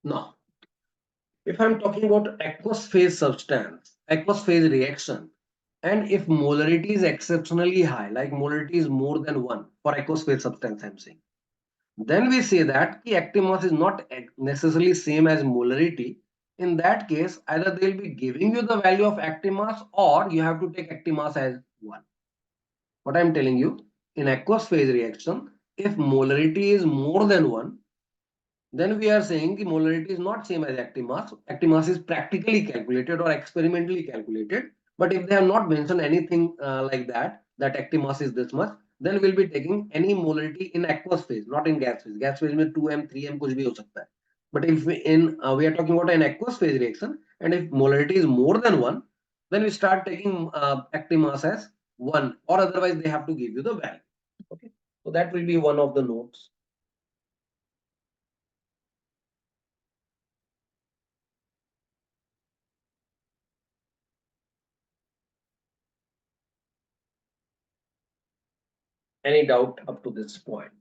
A: Now, if I'm talking about aqueous phase substance, aqueous phase reaction, and if molarity is exceptionally high, like molarity is more than 1 for aqueous phase substance, I'm saying, then we say that the active mass is not necessarily same as molarity. In that case, either they'll be giving you the value of active mass or you have to take active mass as 1. What I'm telling you, in aqueous phase reaction, if molarity is more than 1, then we are saying the molarity is not same as active mass. Active mass is practically calculated or experimentally calculated. But if they have not mentioned anything like that, that active mass is this much, then we'll be taking any molarity in aqueous phase, not in gas phase. Gas phase में 2m, 3m कुछ भी हो सकता है. But if we are talking about an aqueous phase reaction, and if molarity is more than 1, then we start taking active mass as 1, or otherwise they have to give you the value. Okay, so that will be one of the notes. Any doubt up to this point?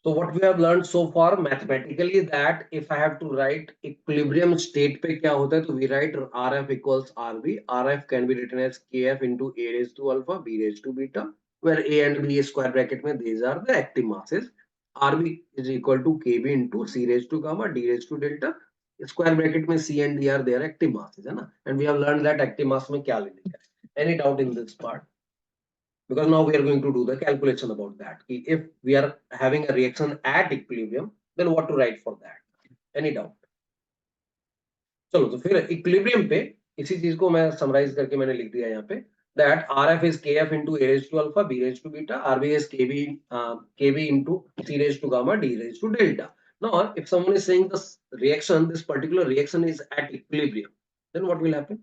A: So what we have learned so far mathematically, that if I have to write equilibrium state पे क्या होता है, तो we write RF equals RB. RF can be written as KF into A raised to alpha, B raised to beta, where A and B square bracket में these are the active masses. RB is equal to KB into C raised to gamma, D raised to delta. Square bracket में C and D are their active masses, है ना? And we have learned that active mass में क्या लेने का. Any doubt in this part? Because now we are going to do the calculation about that. If we are having a reaction at equilibrium, then what to write for that? Any doubt? चलो तो फिर equilibrium पे इसी चीज को मैं summarise करके मैंने लिख दिया यहाँ पे, that RF is KF into A raised to alpha, B raised to beta, RB is KB into C raised to gamma, D raised to delta. Now, if someone is saying this reaction, this particular reaction is at equilibrium, then what will happen?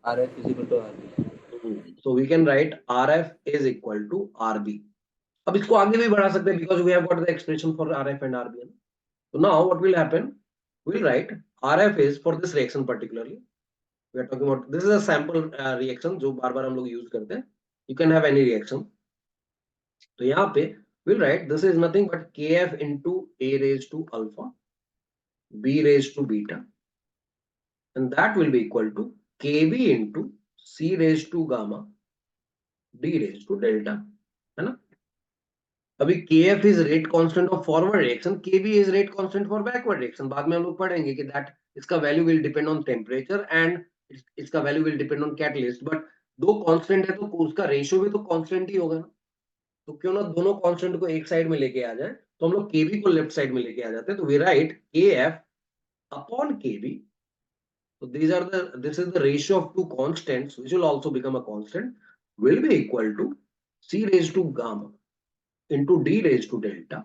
B: RF is equal to RB.
A: So we can write RF is equal to RB. अब इसको आगे भी बढ़ा सकते हैं, because we have got the expression for RF and RB. So now what will happen? We'll write RF is for this reaction particularly. We are talking about, this is a sample reaction जो बार बार हम लोग use करते हैं. You can have any reaction. तो यहाँ पे we'll write this is nothing but KF into A raised to alpha, B raised to beta, and that will be equal to KB into C raised to gamma, D raised to delta, है ना? अभी KF is rate constant of forward reaction, KB is rate constant for backward reaction. बाद में हम लोग पढ़ेंगे कि that इसका value will depend on temperature and इसका value will depend on catalyst. But दो constant है तो उसका ratio भी तो constant ही होगा ना. तो क्यों ना दोनों constant को एक साइड में लेके आ जाए, तो हम लोग KB को लेफ्ट साइड में लेके आ जाते हैं. तो we write KF upon KB. So this is the ratio of two constants, which will also become a constant, will be equal to C raised to gamma into D raised to delta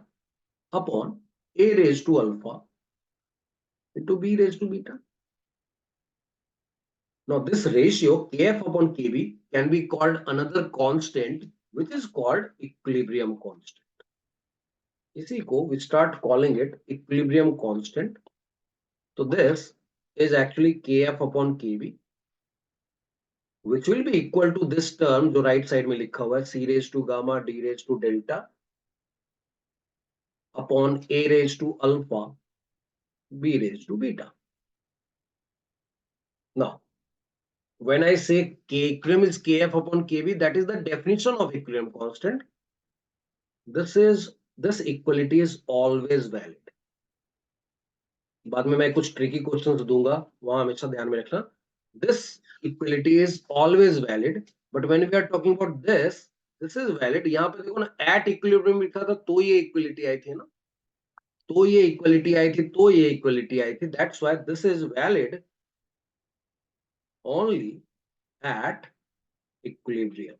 A: upon A raised to alpha into B raised to beta. Now this ratio KF upon KB can be called another constant, which is called equilibrium constant. इसी को we start calling it equilibrium constant. So this is actually KF upon KB, which will be equal to this term जो right side में लिखा हुआ है C raised to gamma D raised to delta upon A raised to alpha B raised to beta. Now, when I say equilibrium is KF upon KB, that is the definition of equilibrium constant. This equality is always valid. बाद में मैं कुछ tricky questions दूंगा, वहां हमेशा ध्यान में रखना. This equality is always valid, but when we are talking about this is valid. यहाँ पे देखो ना, at equilibrium लिखा था तो ये equality आई थी ना, तो ये equality आई थी, तो ये equality आई थी. That's why this is valid only at equilibrium.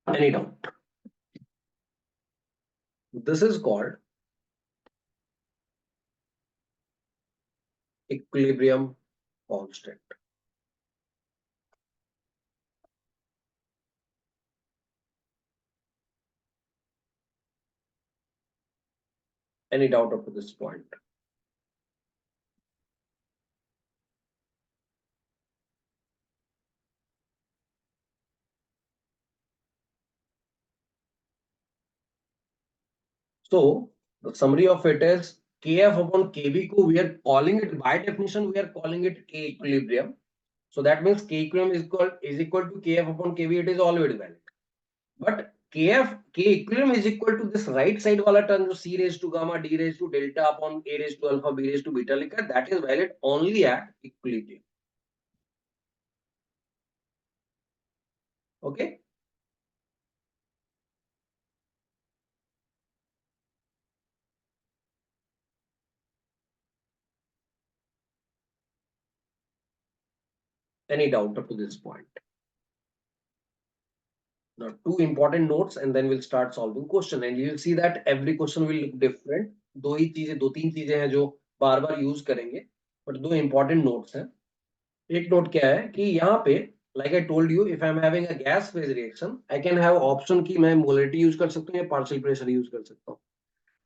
A: Any doubt? This is called equilibrium constant. Any doubt up to this point? So the summary of it is KF upon KB ko we are calling it, by definition we are calling it K equilibrium. So that means K equilibrium is equal to KF upon KB. It is always valid. But K equilibrium is equal to this right side wala term जो C raised to gamma D raised to delta upon A raised to alpha B raised to beta लिखा, that is valid only at equilibrium. Okay. Any doubt up to this point? Now, two important notes, and then we'll start solving question. And you'll see that every question will look different. दो तीन चीजें हैं जो बार बार use करेंगे, but दो important notes हैं. एक note क्या है कि यहाँ पे, like I told you, if I'm having a gas phase reaction, I can have option कि मैं molarity यूज कर सकता हूँ या partial pressure यूज कर सकता हूँ.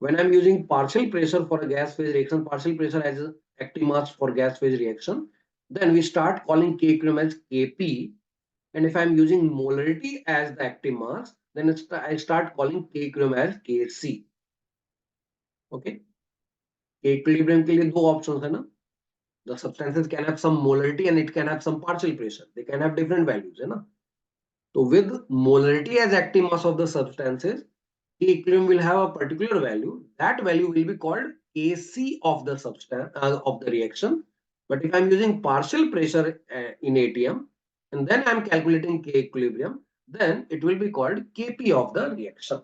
A: When I'm using partial pressure for a gas phase reaction, partial pressure as active mass for gas phase reaction, then we start calling K equilibrium as Kp. And if I'm using molarity as the active mass, then I start calling K equilibrium as Kc. Okay. K equilibrium के लिए दो options है ना. The substances can have some molarity and it can have some partial pressure. They can have different values, है ना. So with molarity as active mass of the substances, K equilibrium will have a particular value. That value will be called Kc of the substance of the reaction. But if I'm using partial pressure in ATM and then I'm calculating K equilibrium, then it will be called Kp of the reaction.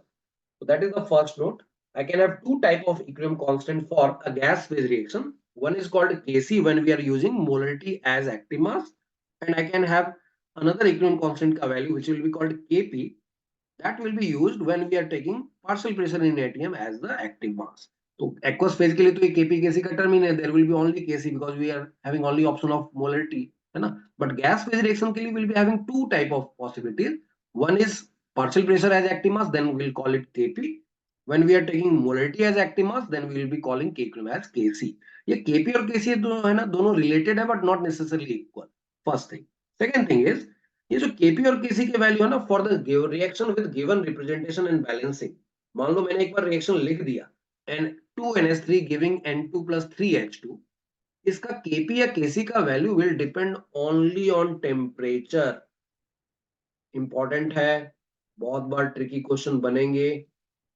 A: So that is the first note. I can have two type of equilibrium constant for a gas phase reaction. One is called Kc when we are using molarity as active mass, and I can have another equilibrium constant ka value which will be called Kp, that will be used when we are taking partial pressure in ATM as the active mass. तो aqueous phase के लिए तो ये Kp Kc का term ही है, there will be only Kc because we are having only option of molarity, है ना. But gas phase reaction के लिए will be having two type of possibilities. One is partial pressure as active mass, then we'll call it Kp. When we are taking molarity as active mass, then we will be calling K equilibrium as Kc. ये Kp और Kc दोनों है ना, दोनों related है but not necessarily equal. First thing. Second thing is, ये जो Kp और Kc के वैल्यू है ना, for the reaction with given representation and balancing. मान लो मैंने एक बार रिएक्शन लिख दिया and 2NH3 giving N2 plus 3H2, इसका Kp या Kc का value will depend only on temperature. Important है, बहुत बार ट्रिकी क्वेश्चन बनेंगे.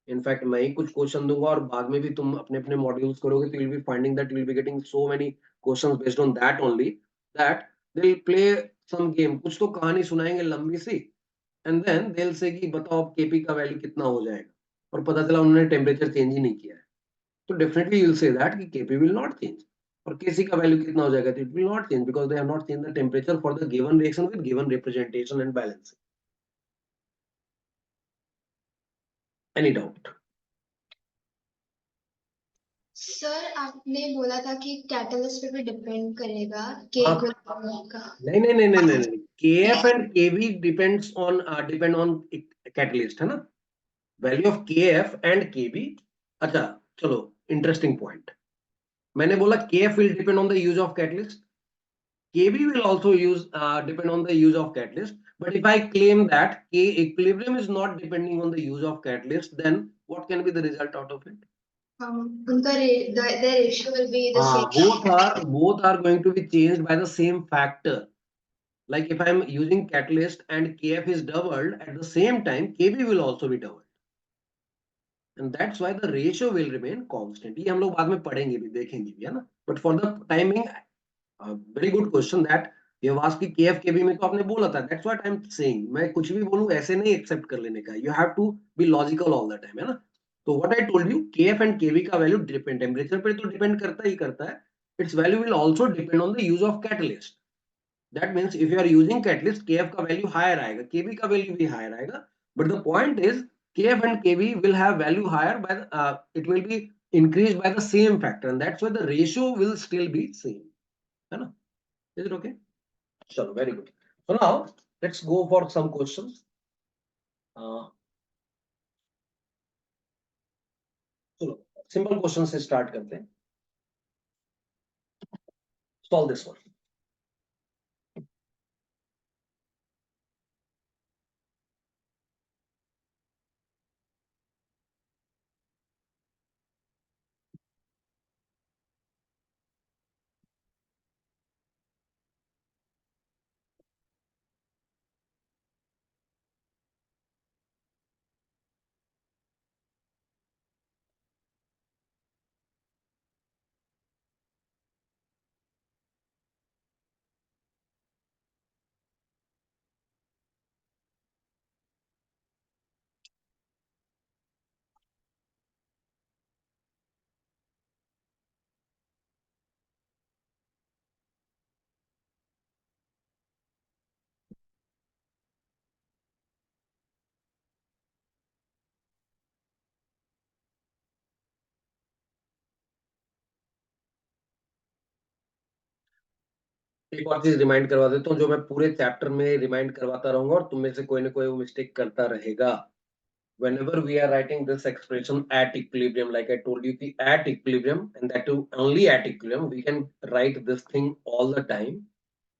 A: इनफैक्ट मैं ही कुछ क्वेश्चन दूंगा और बाद में भी तुम अपने अपने मॉड्यूल्स करोगे तो you will be finding that you will be getting so many questions based on that only, that they will play some game. कुछ तो कहानी सुनाएंगे लंबी सी and then they will say कि बताओ अब केपी का वैल्यू कितना हो जाएगा, और पता चला उन्होंने टेम्परेचर चेंज ही नहीं किया है. तो definitely you will say that कि केपी विल नॉट चेंज. और केसी का वैल्यू कितना हो जाएगा, तो it will not change because they have not change the temperature for the given reaction with given representation and balance. Any doubt?
E: Sir आपने बोला था कि कैटलिस्ट पे भी डिपेंड करेगा के
A: हाँ.
E: इक्विलिब्रियम का.
A: नहीं. KF and KB depend on catalyst, है ना. Value of KF and KB. अच्छा चलो, इंटरेस्टिंग पॉइंट. मैंने बोला KF will depend on the use of catalyst. KB will also depend on the use of catalyst. But if I claim that K equilibrium is not depending on the use of catalyst, then what can be the result out of it?
E: उनका the ratio will be the same.
A: Both are going to be changed by the same factor. Like if I'm using catalyst and KF is doubled, at the same time KB will also be doubled, and that's why the ratio will remain constant. ये हम लोग बाद में पढ़ेंगे भी, देखेंगे भी, है ना. But for the timing, very good question that you have asked कि KF KB में तो आपने बोला था. That's what I'm saying. मैं कुछ भी बोलूं ऐसे नहीं accept कर लेने का. You have to be logical all the time, है ना. तो what I told you, KF and KB का value depend, टेम्परेचर पे तो depend करता ही करता है. Its value will also depend on the use of catalyst. That means if you are using catalyst, KF का value higher आएगा, KB का value भी higher आएगा. But the point is KF and KB will have value higher by it will be increased by the same factor, and that's why the ratio will still be same, है ना. Is it okay? चलो, very good. So now let's go for some questions. चलो simple questions से start करते हैं. Solve this one. एक और चीज रिमाइंड करवा देता हूँ, जो मैं पूरे चैप्टर में रिमाइंड करवाता रहूंगा और तुम में से कोई ना कोई मिस्टेक करता रहेगा. Whenever we are writing this expression at equilibrium, like I told you, the at equilibrium, and that too only at equilibrium, we can write this thing all the time.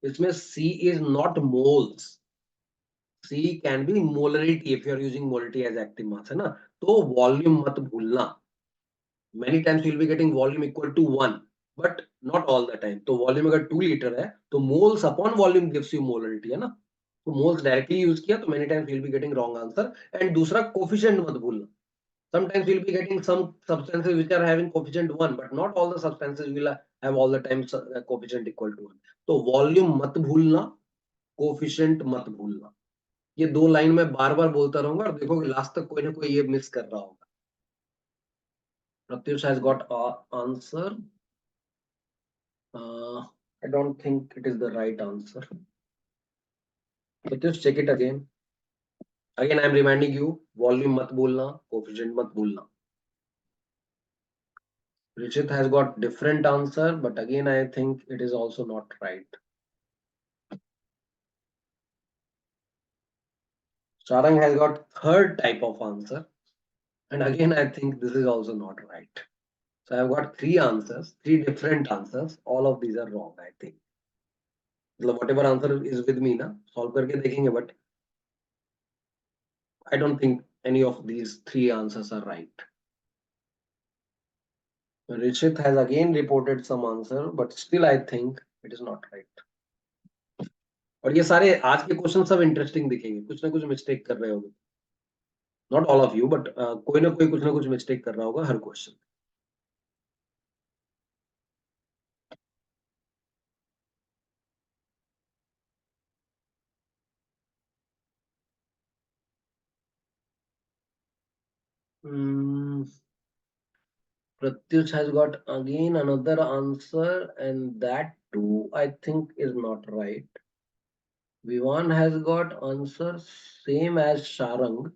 A: इसमें C is not moles. C can be molarity if you are using molarity as active mass, है ना. तो volume मत भूलना. Many times you will be getting volume equal to 1, but not all the time. तो volume अगर 2 litre है तो moles upon volume gives you molarity, है ना. तो moles directly यूज किया तो many times you will be getting wrong answer. And दूसरा coefficient मत भूलना. Sometimes you'll be getting some substances which are having coefficient 1, but not all the substances will have all the time coefficient equal to 1. तो volume मत भूलना, coefficient मत भूलना. ये दो लाइन में बार बार बोलता रहूंगा और देखोगे लास्ट तक कोई ना कोई ये मिस कर रहा होगा. Pratyush has got a answer. I don't think it is the right answer. Pratyush, check it again. Again, I am reminding you, volume मत भूलना, coefficient मत भूलना. Rishit has got different answer, but again I think it is also not right. Sarang has got third type of answer, and again I think this is also not right. So I've got three answers, three different answers. All of these are wrong, I think. Whatever answer is with me, na solve करके देखेंगे, but I don't think any of these three answers are right. Rishit has again reported some answer, but still I think it is not right. और ये सारे आज के question सब interesting दिखेंगे, कुछ ना कुछ मिस्टेक कर रहे होंगे. Not all of you, but कोई ना कोई कुछ ना कुछ मिस्टेक कर रहा होगा हर question. Pratyush has got again another answer, and that too I think is not right. Vivan has got answer same as Sharang,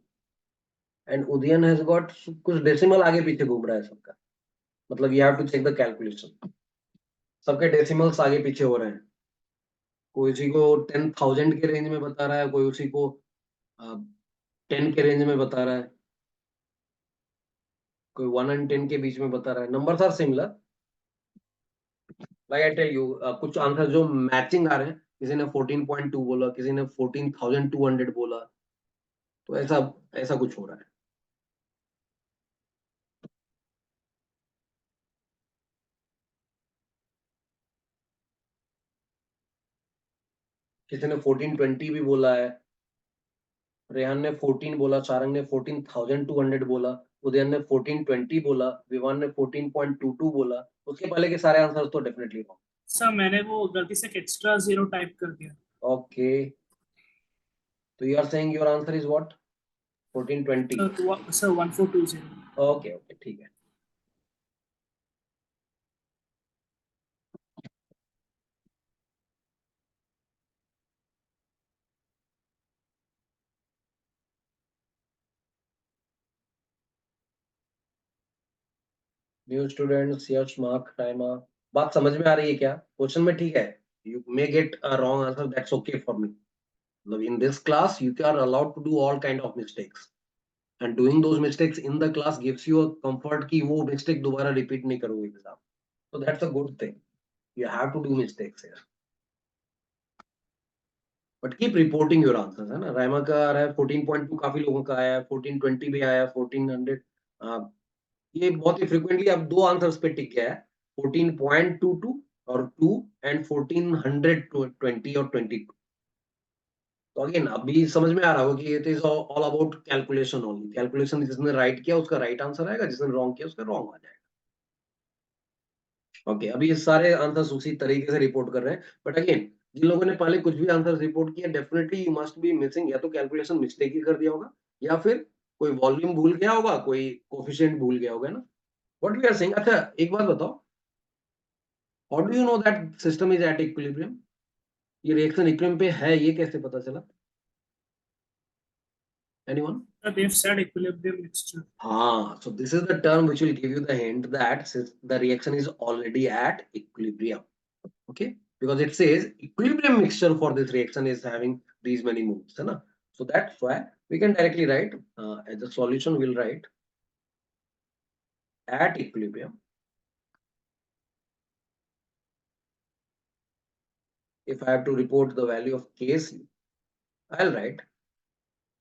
A: and Udayan has got कुछ decimal आगे पीछे घूम रहा है सबका. मतलब you have to check the calculation. सबके decimals आगे पीछे हो रहे हैं. कोई उसी को 10,000 के रेंज में बता रहा है, कोई उसी को 10 के रेंज में बता रहा है, कोई 1 and 10 के बीच में बता रहा है. Numbers are similar. Like I tell you, कुछ आंसर जो मैचिंग आ रहे हैं, किसी ने 14.2 बोला, किसी ने 14,200 बोला, तो ऐसा ऐसा कुछ हो रहा है. किसी ने 1420 भी बोला है, रेहान ने 14 बोला, सारंग ने 14,200 बोला, उदयन ने 1420 बोला, विवान ने 14.22 बोला. उसके पहले के सारे आंसर तो डेफिनेटली रॉन्ग.
D: सर मैंने वो गलती से एक्स्ट्रा 0 टाइप कर दिया.
A: ओके, तो you are saying your answer is what? 1420.
D: Sir 1420.
A: Okay okay, ठीक है. न्यू स्टूडेंट्स, यश, मार्क, टाइमा, बात समझ में आ रही है क्या? क्वेश्चन में ठीक है, you may get a wrong answer, that's okay for me. मतलब in this class you are allowed to do all kind of mistakes, and doing those mistakes in the class gives you a comfort कि वो mistake दोबारा repeat नहीं करोगे exam. So that's a good thing. You have to do mistakes here, but keep reporting your answers, है ना. रायमा का आ रहा है 14.2, काफी लोगों का आया है 1420 भी आया है 1400. ये बहुत ही फ्रिक्वेंटली अब दो आंसर्स पे टिक गया है, 14.22 और 2 and 1420 और 22. तो अगेन अभी समझ में आ रहा होगा कि it is all about calculation only. Calculation जिसने राइट किया उसका राइट आंसर आएगा, जिसने रॉन्ग किया उसका रॉन्ग आ जाएगा. ओके, अभी ये सारे आंसर्स उसी तरीके से रिपोर्ट कर रहे हैं, बट अगेन जिन लोगों ने पहले कुछ भी आंसर रिपोर्ट किया, definitely you must be missing, या तो कैलकुलेशन मिस्टेक ही कर दिया होगा, या फिर कोई वॉल्यूम भूल गया होगा, कोई कोफिशिएंट भूल गया होगा ना. What we are saying. अच्छा एक बात बताओ, how do you know that system is at equilibrium? ये रिएक्शन इक्विलिब्रियम पे है, ये कैसे पता चला? Anyone?
D: They've said equilibrium mixture.
A: So this is the term which will give you the hint that the reaction is already at equilibrium. Okay, because it says equilibrium mixture for this reaction is having these many moles, है ना? So that's why we can directly write as a solution. We'll write at equilibrium. If I have to report the value of Kc, I'll write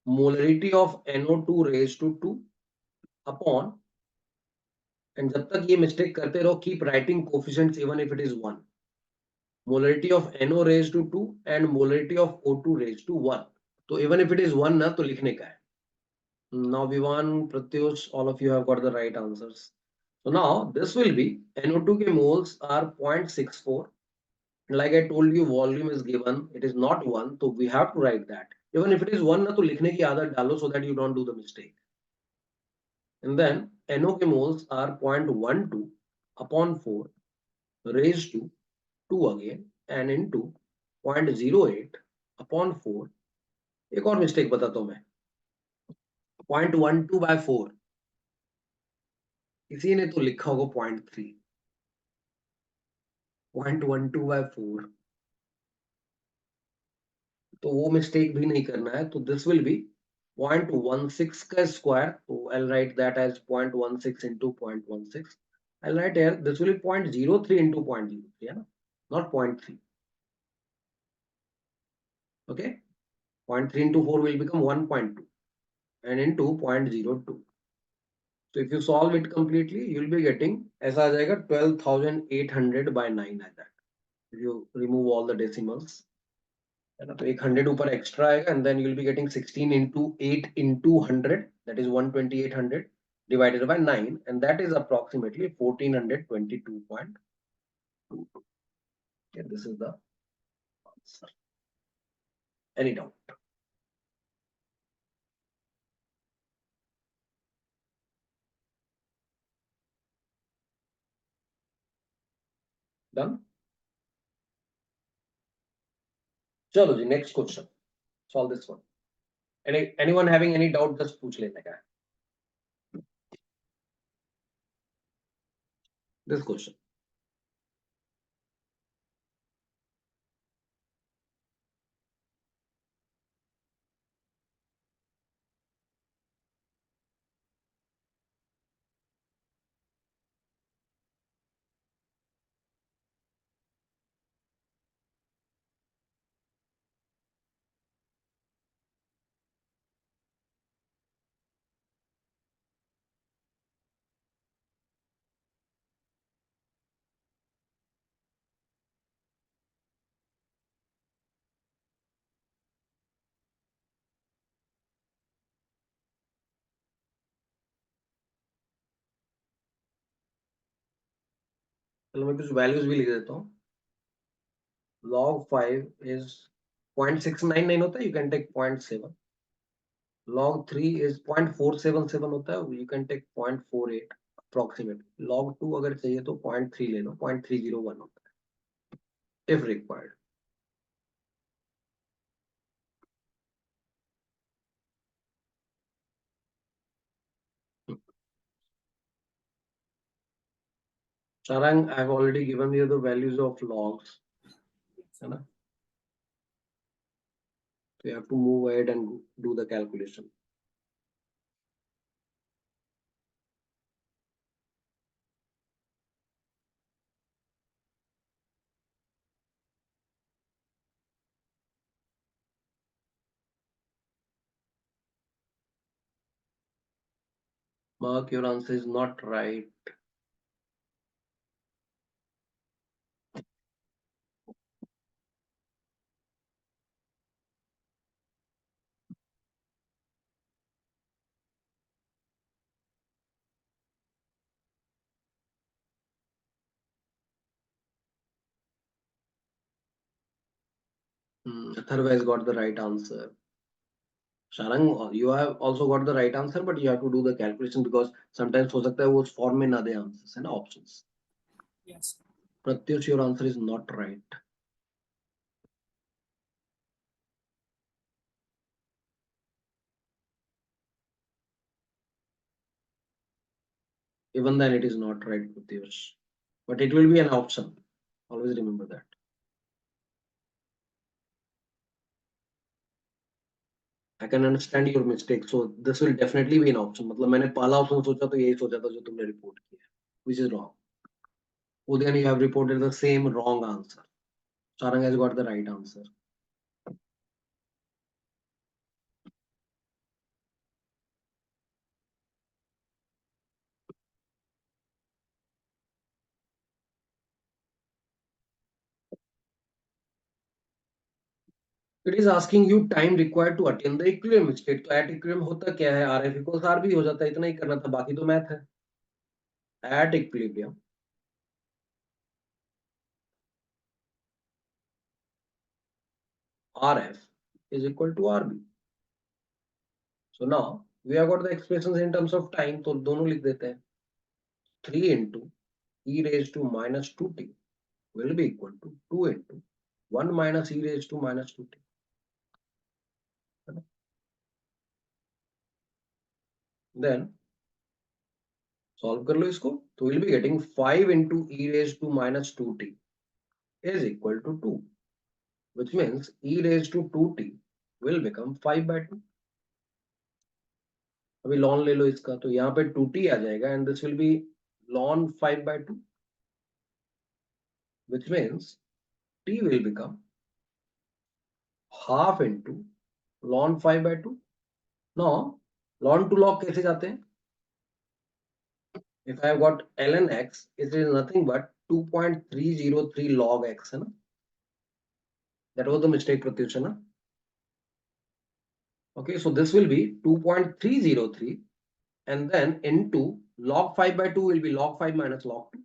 A: molarity of NO2 raised to 2 upon, and जब तक ये mistake करते रहो, keep writing coefficients even if it is 1. Molarity of NO raised to 2 and molarity of O2 raised to 1. So even if it is 1 ना, तो लिखने का है. Now Vivan, Pratyush, all of you have got the right answers. So now this will be NO2 के moles are 0.64. Like I told you, volume is given, it is not 1, so we have to write that. Even if it is 1 ना, तो लिखने की आदत डालो so that you don't do the mistake. And then NO के moles are 0.12 upon 4 raised to 2 again and into 0.08 upon 4. एक और mistake बताता हूं मैं, 0.12 by 4, किसी ने तो लिखा होगा 0.3. 0.12 by 4, तो वो मिस्टेक भी नहीं करना है. तो दिस विल बी 0.16 का स्क्वायर, तो I'll write that as 0.16 into 0.16. I'll write here this will be 0.03 into 0.03, है ना, not 0.3. Okay, 0.3 into 4 will become 1.2 and into 0.02. So if you solve it completely, you will be getting, ऐसा आ जाएगा 12,800 by 9 like that. If you remove all the decimals, है ना, तो एक 100 ऊपर extra आएगा, and then you will be getting 16 into 8 into 100, that is 12800 divided by 9, and that is approximately 1422.22. Okay, this is the answer. Any doubt? Done? चलो जी, next question. Solve this one. Anyone having any doubt, just पूछ लेने का है. This question. चलो मैं कुछ values भी लिख देता हूँ. Log 5 is 0.699 होता है, you can take 0.7. Log 3 is 0.477 होता है, you can take 0.48 approximate. Log 2 अगर चाहिए तो 0.3 ले लो, 0.301 होता है if required. Sarang, I have already given you the values of logs, है ना? So you have to move ahead and do the calculation. Mark, your answer is not right. Atharva has got the right answer. Sharang, you have also got the right answer, but you have to do the calculation because sometimes हो सकता है वो उस form में ना दे answers, है ना, options.
D: Yes.
A: Pratyush, your answer is not right. Even then, it is not right, Pratyush. But it will be an option. Always remember that. I can understand your mistake. So this will definitely be an option. मतलब मैंने पहला option सोचा तो यही सोचा था जो तुमने report किया, which is wrong. Udayan, you have reported the same wrong answer. Sarang has got the right answer. It is asking you time required to attain the equilibrium state. तो at equilibrium होता क्या है? RF equals RB हो जाता है, इतना ही करना था, बाकी तो मैथ है. At equilibrium, RF is equal to RB. So now we have got the expressions in terms of time, तो दोनों लिख देते हैं. 3 into e raised to minus 2t will be equal to 2 into 1 minus e raised to minus 2t. Then solve कर लो इसको, तो we'll be getting 5 into e raised to minus 2t is equal to 2, which means e raised to 2t will become 5 by 2. अभी ln ले लो इसका, तो यहाँ पे 2t आ जाएगा and this will be ln 5 by 2, which means t will become half into ln 5 by 2. Now ln to log कैसे जाते हैं? If I have got ln x, it is nothing but 2.303 log x है ना? That was the mistake, Pratyush, है ना? Okay, so this will be 2.303 and then into log 5 by 2 will be log 5 minus log 2.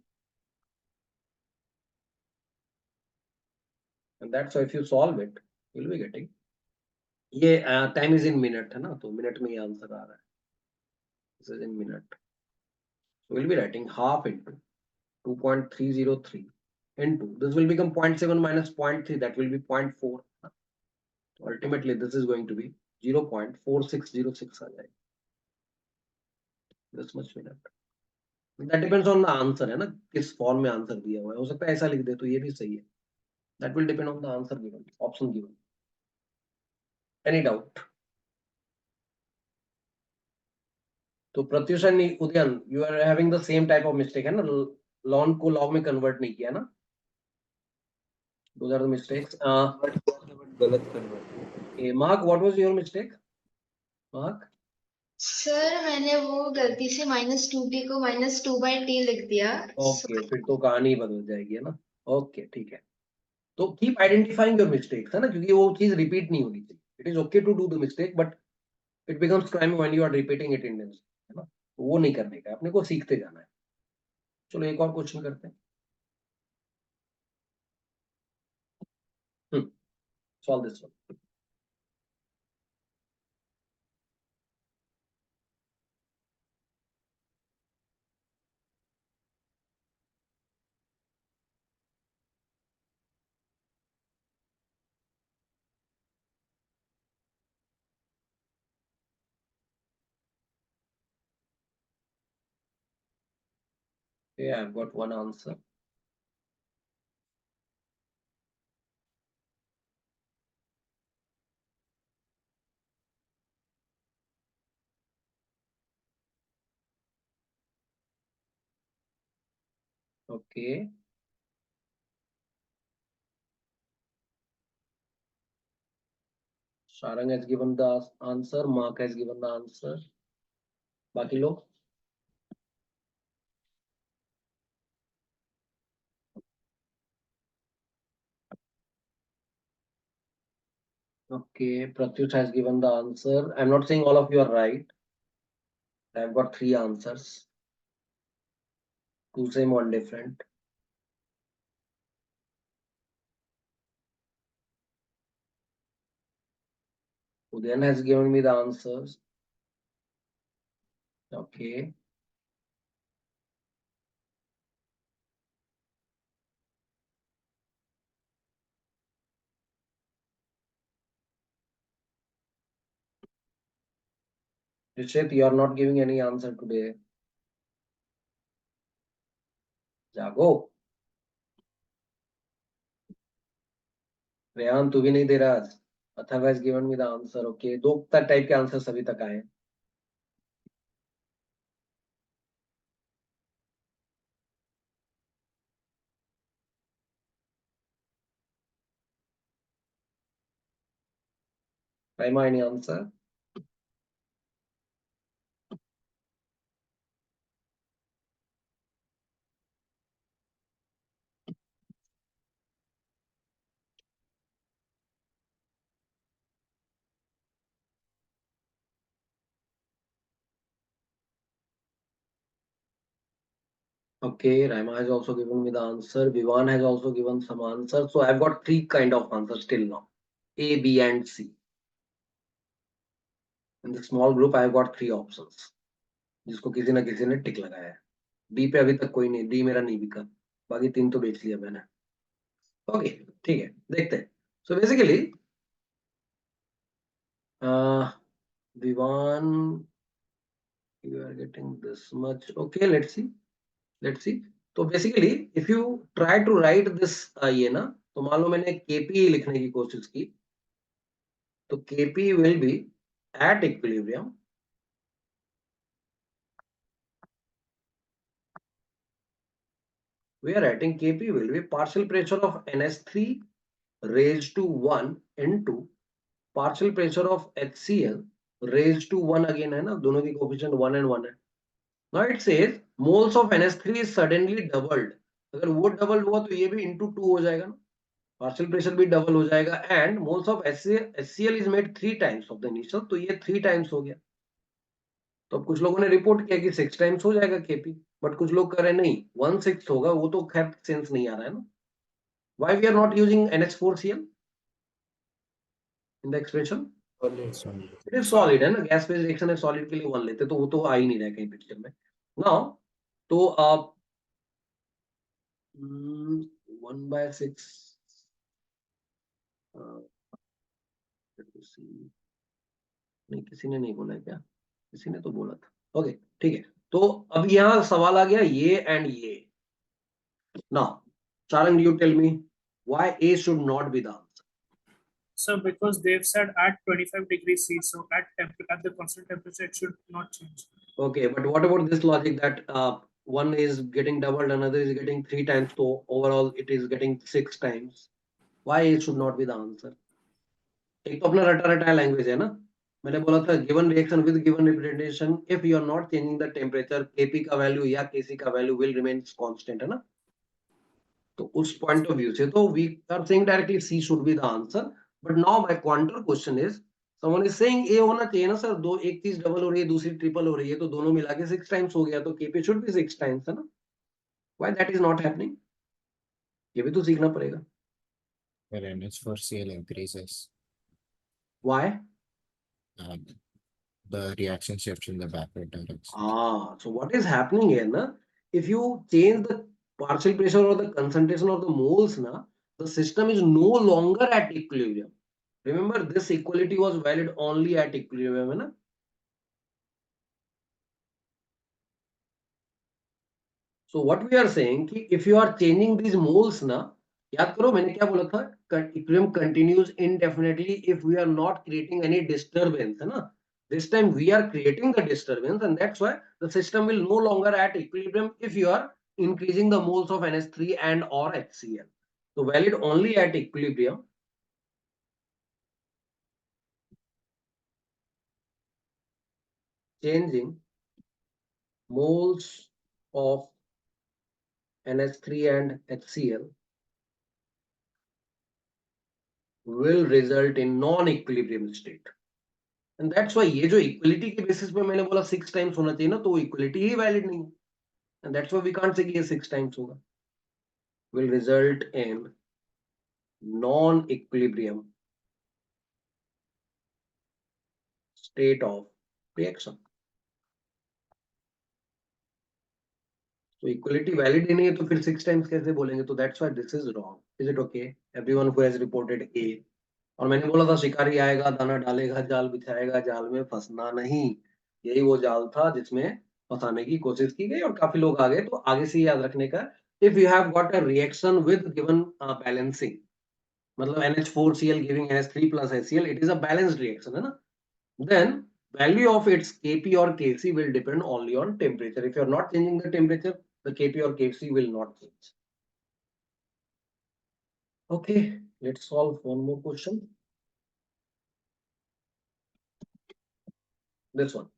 A: And that's why if you solve it, you'll be getting, ये time is in minute है ना, तो minute में ये answer आ रहा है. This is in minute. So we'll be writing half into 2.303 into, this will become 0.7 minus 0.3, that will be 0.4. So ultimately this is going to be 0.4606 आ जाएगा. This much minute. That depends on the answer है ना, किस form में answer दिया हुआ है. हो सकता है ऐसा लिख दे तो ये भी सही है. That will depend on the answer given, option given. Any doubt? तो Pratyush and Udayan, you are having the same type of mistake है ना, ln को log में convert नहीं किया ना. Those are the mistakes.
B: But गलत convert.
A: Okay, Mark, what was your mistake? Mark?
E: Sir मैंने वो गलती से -2t को -2/t लिख दिया.
A: Okay, फिर तो कहानी बदल जाएगी है ना. Okay, ठीक है. तो keep identifying your mistakes है ना, क्योंकि वो चीज repeat नहीं होनी चाहिए. It is okay to do the mistake, but it becomes crime when you are repeating it intensely, है ना. वो नहीं करने का, अपने को सीखते जाना है. चलो एक और क्वेश्चन करते हैं. Solve this one. Okay, I've got one answer. Okay. Sarang has given the answer. Mark has given the answer. बाकी लोग? Okay, Pratyush has given the answer. I'm not saying all of you are right. I've got 3 answers. 2 same, 1 different. Udayan has given me the answers. Okay. Rishit, you are not giving any answer today. जागो. रेहान, तू भी नहीं दे रहा आज. Atharva has given me the answer. Okay, दो type के answer सभी तक आए. Raima, any answer? Okay, Raima has also given me the answer. Vivan has also given some answers. So I've got three kind of answers till now: A, B, and C. In the small group, I've got three options. जिसको किसी ना किसी ने टिक लगाया है. D पे अभी तक कोई नहीं, डी मेरा नहीं बिका. बाकी तीन तो बेच लिया मैंने. ओके, ठीक है, देखते हैं. So basically Vivan, you are getting this much. Okay, let's see. Let's see. तो basically if you try to write this, ये ना, तो मान लो मैंने केपी लिखने की कोशिश की, तो KP will be at equilibrium we are writing kp will be partial pressure of ns3 raised to 1 into partial pressure of hcl raised to 1 again, है ना, दोनों की कोफिशिएंट 1 and 1 है. Now it says moles of ns3 is suddenly doubled. अगर वो double हुआ तो ये भी into 2 हो जाएगा ना, पार्शियल प्रेशर भी डबल हो जाएगा. And moles of HCl is made 3 times of the initial, तो ये 3 टाइम्स हो गया. तो अब कुछ लोगों ने रिपोर्ट किया कि 6 टाइम्स हो जाएगा केपी, बट कुछ लोग कह रहे नहीं 1/6 होगा. वो तो खैर सेंस नहीं आ रहा है ना. Why we are not using NH4Cl in the expression? It is solid है ना, गैस फेज रिएक्शन है, सॉलिड के लिए 1 लेते, तो वो तो आ ही नहीं रहा है कहीं पिक्चर में. नाउ तो आप 1/6 नहीं, किसी ने नहीं बोला है क्या? किसी ने तो बोला था. ओके, ठीक है. तो अब यहाँ सवाल आ गया ये एंड ये. Now Charang, you tell me why A should not be the answer.
D: So because they've said at 25 degrees C, so at the constant temperature it should not change.
A: Okay, but what about this logic that one is getting doubled, another is getting 3 times, so overall it is getting 6 times? Why A should not be the answer? एक तो अपना रटा रटाया language है ना. मैंने बोला था given reaction with given representation if you are not changing the temperature, KP का वैल्यू या केसी का वैल्यू विल रिमेन कांस्टेंट, है ना. तो उस पॉइंट ऑफ व्यू से तो we are saying directly C should be the answer. But now my counter question is, someone is saying A होना चाहिए ना सर. दो, एक चीज डबल हो रही है, दूसरी ट्रिपल हो रही है, तो दोनों मिला के 6 टाइम्स हो गया, तो केपी शुड बी 6 टाइम्स, है ना. Why that is not happening? ये भी तो सीखना पड़ेगा.
F: Where NH4Cl increases,
A: why?
F: the reaction shifts in the backward direction.
A: So what is happening here na, if you change the partial pressure or the concentration of the moles na, the system is no longer at equilibrium. Remember, this equality was valid only at equilibrium, है ना. So what we are saying कि if you are changing these moles ना, याद करो मैंने क्या बोला था, equilibrium continues indefinitely if we are not creating any disturbance, है ना. This time we are creating the disturbance, and that's why the system will no longer at equilibrium if you are increasing the moles of NH3 and or HCl. So valid only at equilibrium. Changing moles of NH3 and HCl will result in non-equilibrium state. And that's why ये जो equality के basis पे मैंने बोला 6 times होना चाहिए ना, तो equality ही valid नहीं है. And that's why we can't say कि ये 6 times होगा. Will result in non-equilibrium state of reaction. तो equality valid ही नहीं है, तो फिर 6 times कैसे बोलेंगे? तो that's why this is wrong. Is it okay? Everyone who has reported A. और मैंने बोला था शिकारी आएगा, दाना डालेगा, जाल बिछाएगा, जाल में फंसना नहीं. यही वो जाल था जिसमें फंसाने की कोशिश की गई और काफी लोग आ गए. तो आगे से याद रखने का, if you have got a reaction with given balancing, मतलब NH4Cl giving NH3 plus HCl, it is a balanced reaction, है ना? Then value of its Kp or Kc will depend only on temperature. If you are not changing the temperature, the Kp or Kc will not change. Okay, let's solve one more question. This one.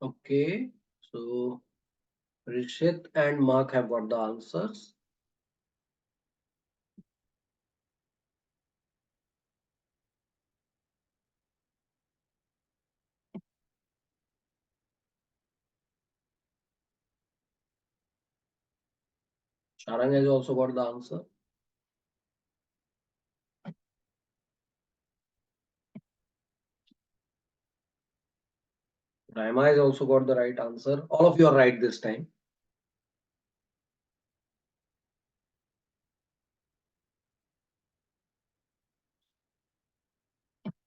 A: Okay, so Rishit and Mark have got the answers. Sharang has also got the answer. Raima has also got the right answer. All of you are right this time.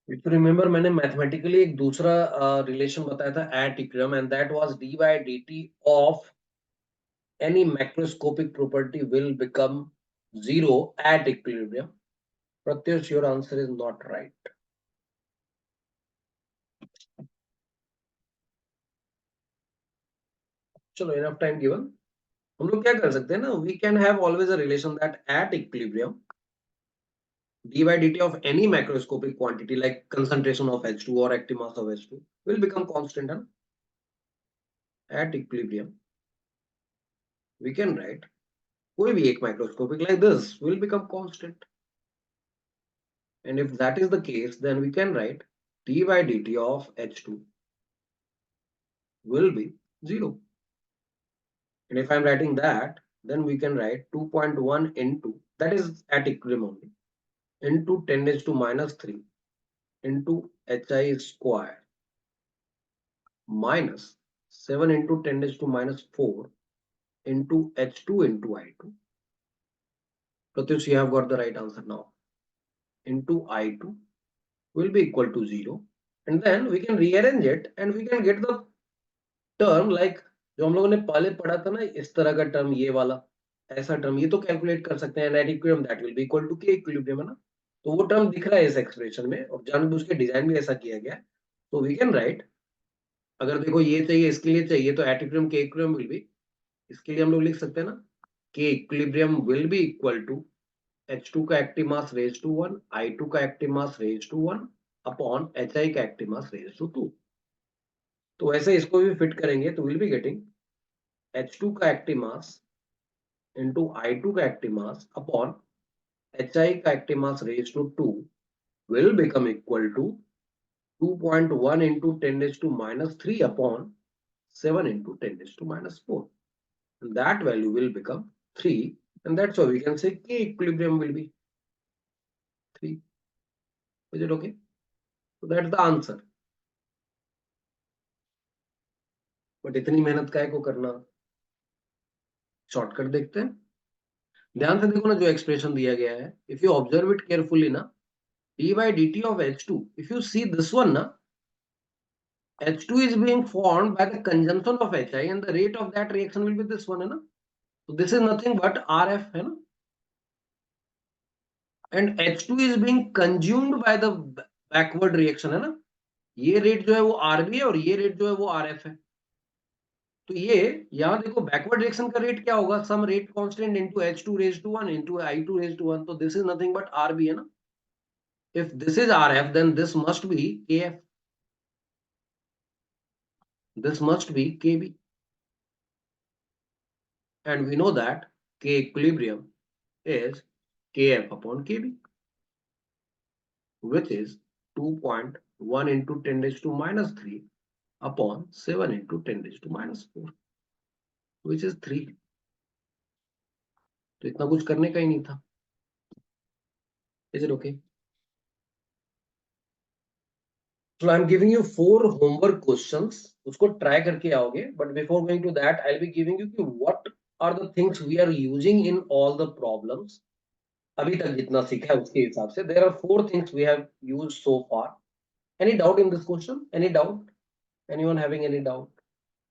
A: If you remember, मैंने mathematically एक दूसरा relation बताया था at equilibrium, and that was d by dt of any macroscopic property will become zero at equilibrium. Pratyush, your answer is not right. चलो, enough time given. हम लोग क्या कर सकते हैं ना, we can have always a relation that at equilibrium d by dt of any macroscopic quantity like concentration of H2 or active mass of H2 will become constant. Huh? At equilibrium we can write कोई भी एक macroscopic like this will become constant, and if that is the case then we can write d by dt of H2 will be 0, and if I'm writing that, then we can write 2.1 into, that is at equilibrium only, into 10 raised to minus 3 into Hi square minus 7 into 10 raised to minus 4 into H2 into I2. Pratyush, you have got the right answer now. Into I2 will be equal to 0. And then we can rearrange it and we can get the term like जो हम लोगों ने पहले पढ़ा था ना, इस तरह का टर्म, ये वाला ऐसा टर्म, ये तो कैलकुलेट कर सकते हैं. Net equilibrium that will be equal to K equilibrium, है ना. तो वो टर्म दिख रहा है इस एक्सप्रेशन में और जानबूझ के डिजाइन भी ऐसा किया गया है. तो वी कैन राइट, अगर देखो ये चाहिए, इसके लिए चाहिए, तो at equilibrium K equilibrium will be, इसके लिए हम लोग लिख सकते हैं ना, K equilibrium will be equal to H2 का active mass raise to 1, I2 का active mass raise to 1 upon HI का एक्टिव मास रेज टू 2. तो वैसे इसको भी फिट करेंगे तो विल बी गेटिंग H2 का एक्टिव मास इंटू I2 का एक्टिव मास अपॉन HI का active mass raise to 2 will become equal to 2.1 into 10 raised to minus 3 upon 7 into 10 raised to minus 4. And that value will become 3. And that's why we can say K equilibrium will be 3. Is it okay? So that's the answer. But इतनी मेहनत काय को करना? Shortcut देखते हैं. ध्यान से देखो ना जो एक्सप्रेशन दिया गया है. If you observe it carefully ना, d by dt of H2. If you see this one ना, H2 is being formed by the consumption of HI and the rate of that reaction will be this one है ना. So this is nothing but RF है ना. And H2 is being consumed by the backward reaction है ना. ये rate जो है वो RB है और ये रेट जो है वो RF है. तो ये यहाँ देखो बैकवर्ड रिएक्शन का रेट क्या होगा, some rate constant into H2 raise to 1 into I2 raise to 1. तो this is nothing but RB है ना. If this is RF then this must be KF. This must be KB. And we know that K equilibrium is KF upon KB, which is 2.1 into 10 raised to minus 3 upon 7 into 10 raised to minus 4, which is 3. तो इतना कुछ करने का ही नहीं था. Is it okay? So I'm giving you 4 homework questions. उसको try करके आओगे. But before going to that, I'll be giving you what are the things we are using in all the problems. अभी तक जितना सीखा है उसके हिसाब से there are 4 things we have used so far. Any doubt in this question? Any doubt? Anyone having any doubt?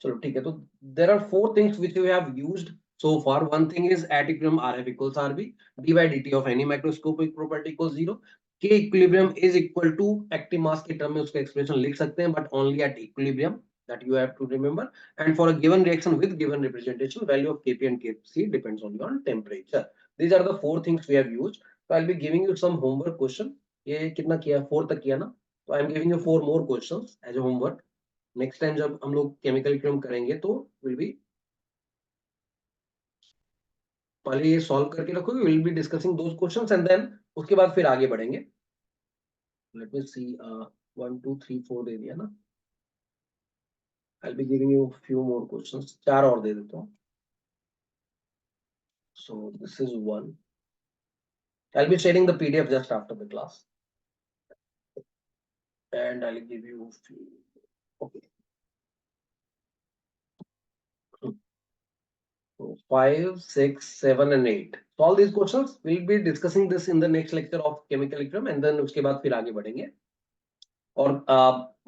A: चलो ठीक है. तो there are 4 things which we have used so far. One thing is at equilibrium RF equals RB, d by dt of any macroscopic property equals 0. K equilibrium is equal to active mass के term में उसका expression लिख सकते हैं, but only at equilibrium. That you have to remember. And for a given reaction with given representation, value of Kp and Kc depends only on temperature. These are the 4 things we have used. So I'll be giving you some homework question. ये कितना किया? 4 तक किया ना? So I'm giving you 4 more questions as a homework. Next time जब हम लोग chemical equilibrium करेंगे तो विल बी पहले ये सॉल्व करके रखोगे. Will be discussing those questions and then उसके बाद फिर आगे बढ़ेंगे. लेट मी सी 1 2 3 4 दे दिया ना. I will be giving you few more questions. 4 और दे देता हूं. So this is 1. I will be sharing the PDF just after the class and I will give you few. Okay. 5, 6, 7 and 8. So all these questions we'll be discussing this in the next lecture of chemical equilibrium and then उसके बाद फिर आगे बढ़ेंगे. और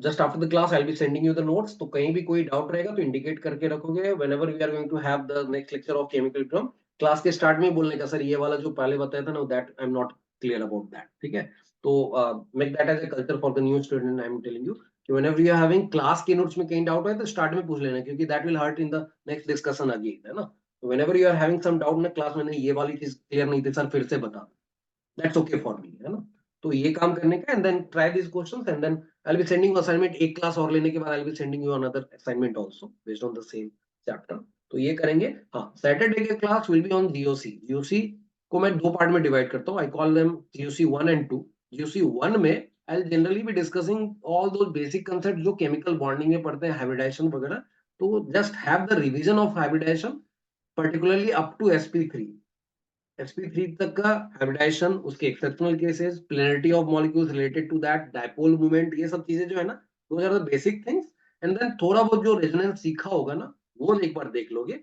A: just after the class I'll be sending you the notes. तो कहीं भी कोई डाउट रहेगा तो इंडिकेट करके रखोगे. whenever we are going to have the next lecture of chemical equilibrium, class के स्टार्ट में बोलने का सर ये वाला जो पहले बताया था ना that I'm not clear about that. ठीक है. तो make that as a culture for the new student. I'm telling you कि whenever you are having class के नोट्स में कहीं डाउट है तो स्टार्ट में पूछ लेना क्योंकि that will hurt in the next discussion again, है ना. whenever you are having some doubt ना क्लास में नहीं ये वाली चीज क्लियर नहीं थी सर फिर से बता. that's okay for me, है ना. तो ये काम करने का and then try these questions and then I'll be sending you assignment. एक क्लास और लेने के बाद I'll be sending you another assignment also based on the same chapter. तो ये करेंगे. हाँ, सैटरडे के class will be on GOC. GOC को मैं 2 पार्ट में डिवाइड करता हूँ. I call them GOC 1 and 2. GOC 1 में I'll generally be discussing all those basic concepts जो chemical bonding में पढ़ते हैं, hybridization वगैरह. तो just have the revision of hybridization particularly up to sp3. sp3 तक का हाइब्रिडाइजेशन, उसके exceptional cases, planarity of molecules related to that, dipole movement, ये सब चीजें जो है ना, those are the basic things. And then थोड़ा बहुत जो रेजोनेंस सीखा होगा ना वो एक बार देख लोगे.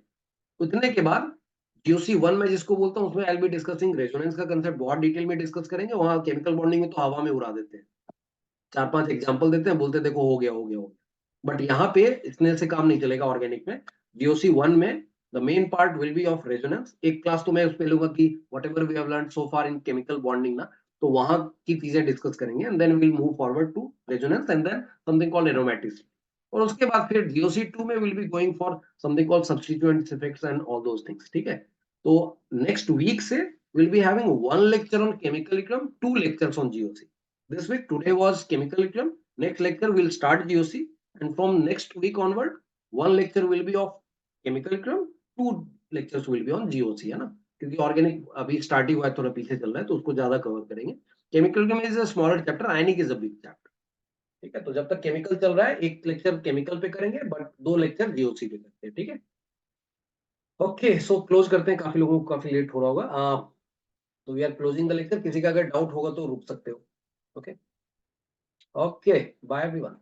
A: उतने के बाद जीओसी 1 में जिसको बोलता हूँ उसमें I will be discussing resonance का कंसेप्ट बहुत डिटेल में डिस्कस करेंगे. वहां केमिकल बॉन्डिंग में तो हवा में उड़ा देते हैं, 4-5 एग्जांपल देते हैं, बोलते हैं देखो हो गया हो गया हो गया. बट यहाँ पे इतने से काम नहीं चलेगा ऑर्गेनिक में. जीओसी 1 में the main part will be of resonance. एक क्लास तो मैं उस पे लूंगा कि whatever we have learned so far in chemical bonding ना, तो वहां की चीजें डिस्कस करेंगे and then we'll move forward to resonance and then something called aromatics. और उसके बाद फिर GOC 2 में will be going for something called substituent effects and all those things. ठीक है. तो next week से we'll be having 1 lecture on chemical equilibrium, 2 lectures on GOC. This week today was chemical equilibrium. Next lecture we'll start GOC and from next week onward, one lecture will be of chemical equilibrium, two lectures will be on GOC, है ना, क्योंकि organic अभी start ही हुआ है, थोड़ा पीछे चल रहा है, तो उसको ज्यादा कवर करेंगे. Chemical equilibrium is a smaller chapter, ionic is a big chapter. ठीक है, तो जब तक केमिकल चल रहा है एक लेक्चर केमिकल पे करेंगे, बट 2 लेक्चर जीओसी पे करते हैं. ठीक है, ओके, सो क्लोज करते हैं, काफी लोगों को काफी लेट हो रहा होगा. तो we are closing the lecture. किसी का अगर डाउट होगा तो रुक सकते हो. Okay, okay, bye everyone.